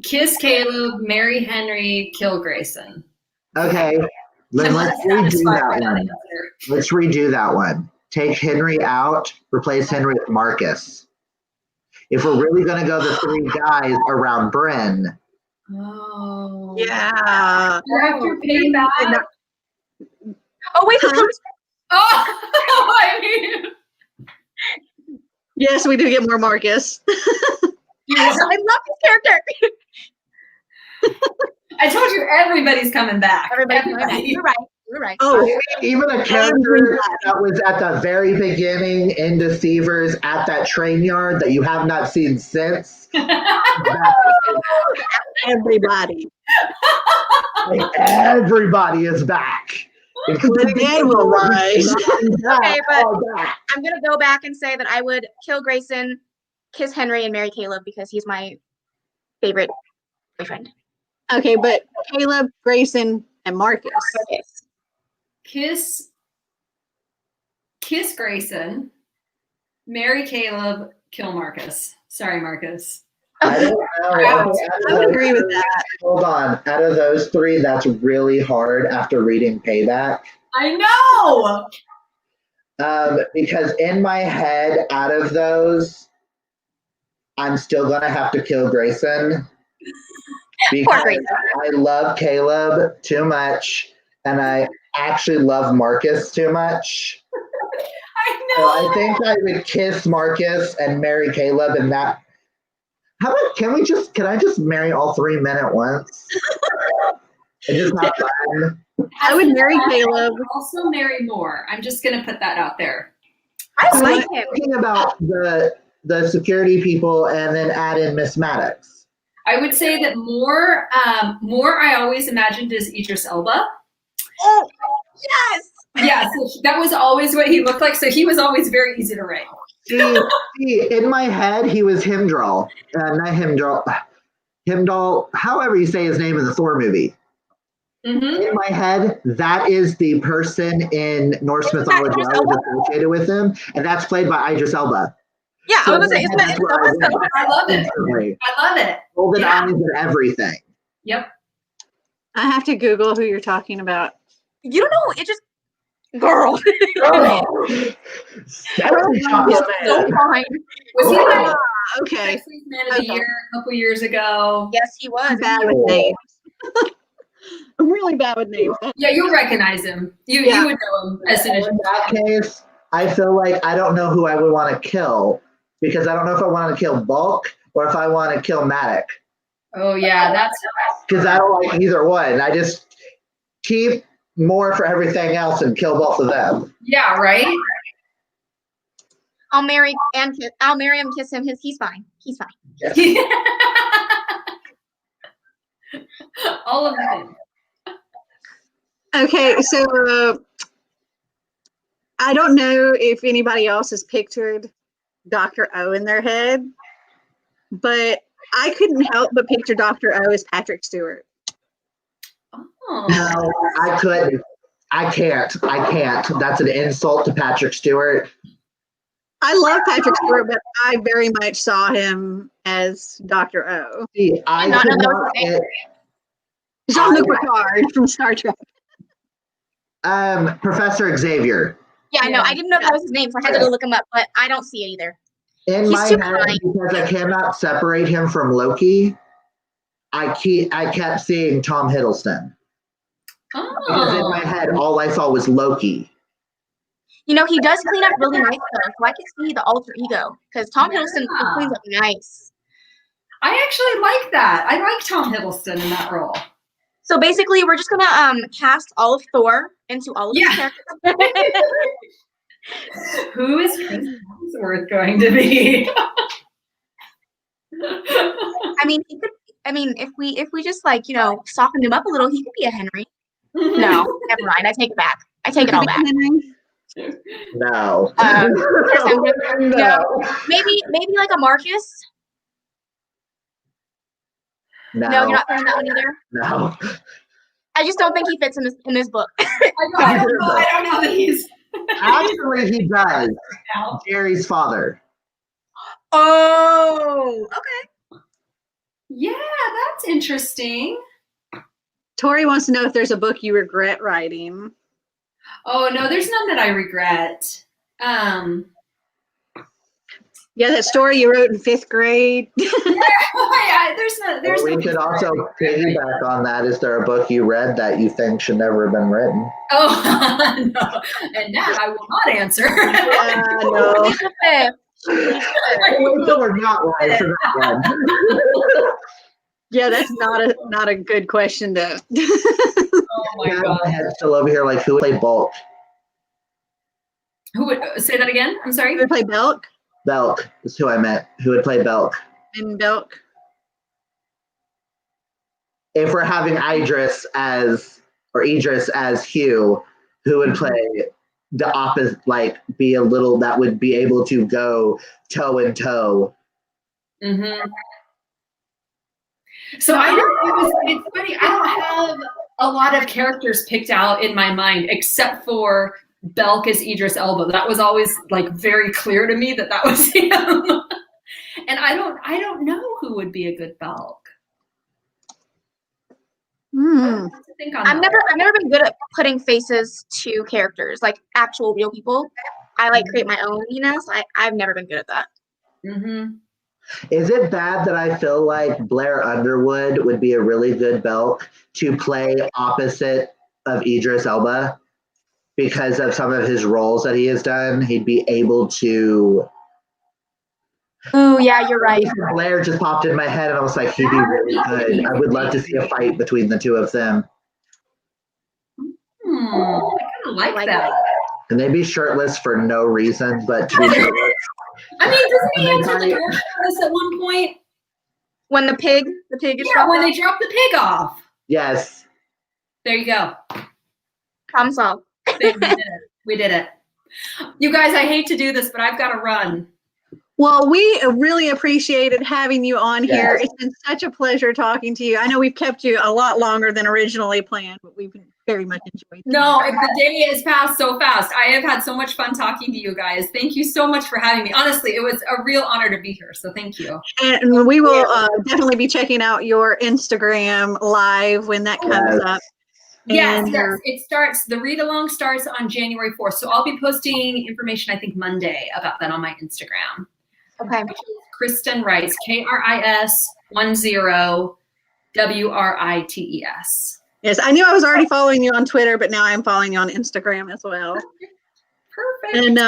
Kiss Caleb, marry Henry, kill Grayson. Okay. Then let's redo that one. Let's redo that one. Take Henry out, replace Henry with Marcus. If we're really going to go the three guys around Bryn. Oh. Yeah. After paying back. Oh, wait. Oh, I mean. Yes, we do get more Marcus. Yes, I love this character. I told you everybody's coming back. Everybody. You're right. You're right. Oh, even a character that was at the very beginning in Deceivers at that train yard that you have not seen since. Everybody. Like, everybody is back. The dead will rise. Okay, but I'm going to go back and say that I would kill Grayson, kiss Henry, and marry Caleb because he's my favorite boyfriend. Okay, but Caleb, Grayson, and Marcus. Okay. Kiss Grayson, marry Caleb, kill Marcus. Sorry, Marcus. I don't know. I would agree with that. Hold on. Out of those three, that's really hard after reading Payback. I know. Because in my head, out of those, I'm still going to have to kill Grayson. Because I love Caleb too much, and I actually love Marcus too much. I know. So I think I would kiss Marcus and marry Caleb, and that. How about can I just marry all three men at once? And just have fun. I would marry Caleb. Also marry more. I'm just gonna put that out there. I like him. Thinking about the security people, and then add in Miss Maddox. I would say that more I always imagined as Idris Elba. Oh, yes. Yeah, so that was always what he looked like. So he was always very easy to write. See, in my head, he was Heimdall. Not Heimdall. Heimdall, however you say his name in the Thor movie. Mm-hmm. In my head, that is the person in Norse mythology I was associated with him, and that's played by Idris Elba. Yeah, So I was going to say, isn't that I love it. I love it. Golden eyes and everything. Yep. I have to Google who you're talking about. You don't know. It just girl. Sexy chocolate So man. fine. Was he like Okay. Sexiest Man of the Year a couple years ago? Yes, he was. I'm bad with names. I'm really bad with names. Yeah, you'll recognize him. You would know him as soon as In you that case, I feel like I don't know who I would want to kill because I don't know if I want to kill Bulk or if I want to kill Maddox. Oh yeah, that's Because I don't like either one. I just keep more for everything else and kill both of them. Yeah, right? I'll marry him, kiss him. He's fine. He's fine. All of them. Okay, so I don't know if anybody else has pictured Dr. O in their head, but I couldn't help but picture Dr. O as Patrick Stewart. Oh. No, I couldn't. I can't. That's an insult to Patrick Stewart. I love Patrick Stewart, but I very much saw him as Dr. O. See, I could not get Jean-Luc Picard from Star Trek. Professor Xavier. Yeah, no, I didn't know that was his name, so I had to go look him up, but I don't see it either. In He's my too head, kind. because I cannot separate him from Loki, I kept seeing Tom Hiddleston. Because in my head, all I saw was Loki. You know, he does clean up really nice, though, so I can see the alter ego, because Tom Hiddleston cleans up nice. I actually like that. I like Tom Hiddleston in that role. So basically, we're just gonna cast all of Thor into all of his characters. Who is Chris Hemsworth going to be? I mean, he could. I mean, if we just like softened him up a little, he could be a Henry. No, never mind. I take it back. I take it all back. No. Maybe like a Marcus. No, you're not throwing that one either. No. I just don't think he fits in this book. I don't know that he's. Actually, he does. Jerry's father. Oh, okay. Yeah, that's interesting. Tori wants to know if there's a book you regret writing. Oh no, there's none that I regret. Yeah, that story you wrote in 5th grade. Yeah, there's We could also piggyback on that. Is there a book you read that you think should never have been written? Oh no, and that I will not answer. No. We're not right for that one. Yeah, that's not a good question to. Oh my god! My head's still over here. Like, who would play Bulk? Who would say that again? I'm sorry. Who would play Belk? Belk is who I meant. Who would play Belk? And Belk. If we're having Idris as Hugh, who would play the opposite? Like, be a little that would be able to go toe and toe. Mm-hmm. So it's funny. I don't have a lot of characters picked out in my mind except for Belk as Idris Elba. That was always like very clear to me that was him. And I don't know who would be a good Belk. I've never been good at putting faces to characters, like actual real people. I like create my own, so I've never been good at that. Mm-hmm. Is it bad that I feel like Blair Underwood would be a really good Belk to play opposite of Idris Elba? Because of some of his roles that he has done, he'd be able to. Ooh, yeah, you're right. Blair just popped in my head, and I was like, he'd be really good. I would love to see a fight between the two of them. I kind of like that. And they'd be shirtless for no reason, but to be shirtless. I mean, doesn't he answer the door shirtless at one point? When the pig is when they drop the pig off. Yes. There you go. Problem solved. We did it. You guys, I hate to do this, but I've got to run. Well, we really appreciated having you on here. It's been such a pleasure talking to you. I know we've kept you a lot longer than originally planned, but we've very much enjoyed it. No, the day has passed so fast. I have had so much fun talking to you guys. Thank you so much for having me. Honestly, it was a real honor to be here, so thank you. And we will definitely be checking out your Instagram live when that comes up. Yes. It starts, the read-along starts on January 4th, so I'll be posting information, I think, Monday about that on my Instagram. Okay. Kristen Writes, KRIS10WRITES. Yes, I knew I was already following you on Twitter, but now I'm following you on Instagram as well. Perfect. And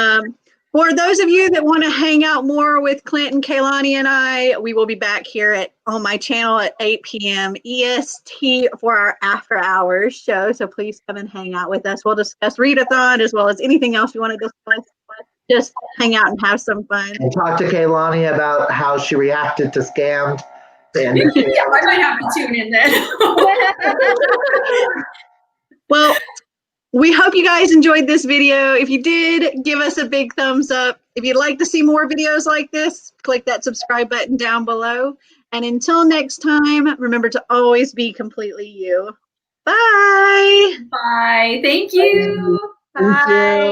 For those of you that want to hang out more with Clint and Kaylani and I, we will be back here on my channel at 8 p.m. EST for our after hours show. So please come and hang out with us. We'll discuss Readathon as well as anything else you want to discuss. Just hang out and have some fun. And talk to Kaylani about how she reacted to Scammed. And Yeah, I might have to tune in then. Well, we hope you guys enjoyed this video. If you did, give us a big thumbs up. If you'd like to see more videos like this, click that subscribe button down below. And until next time, remember to always be completely you. Bye. Bye. Thank you. Thank you. Bye.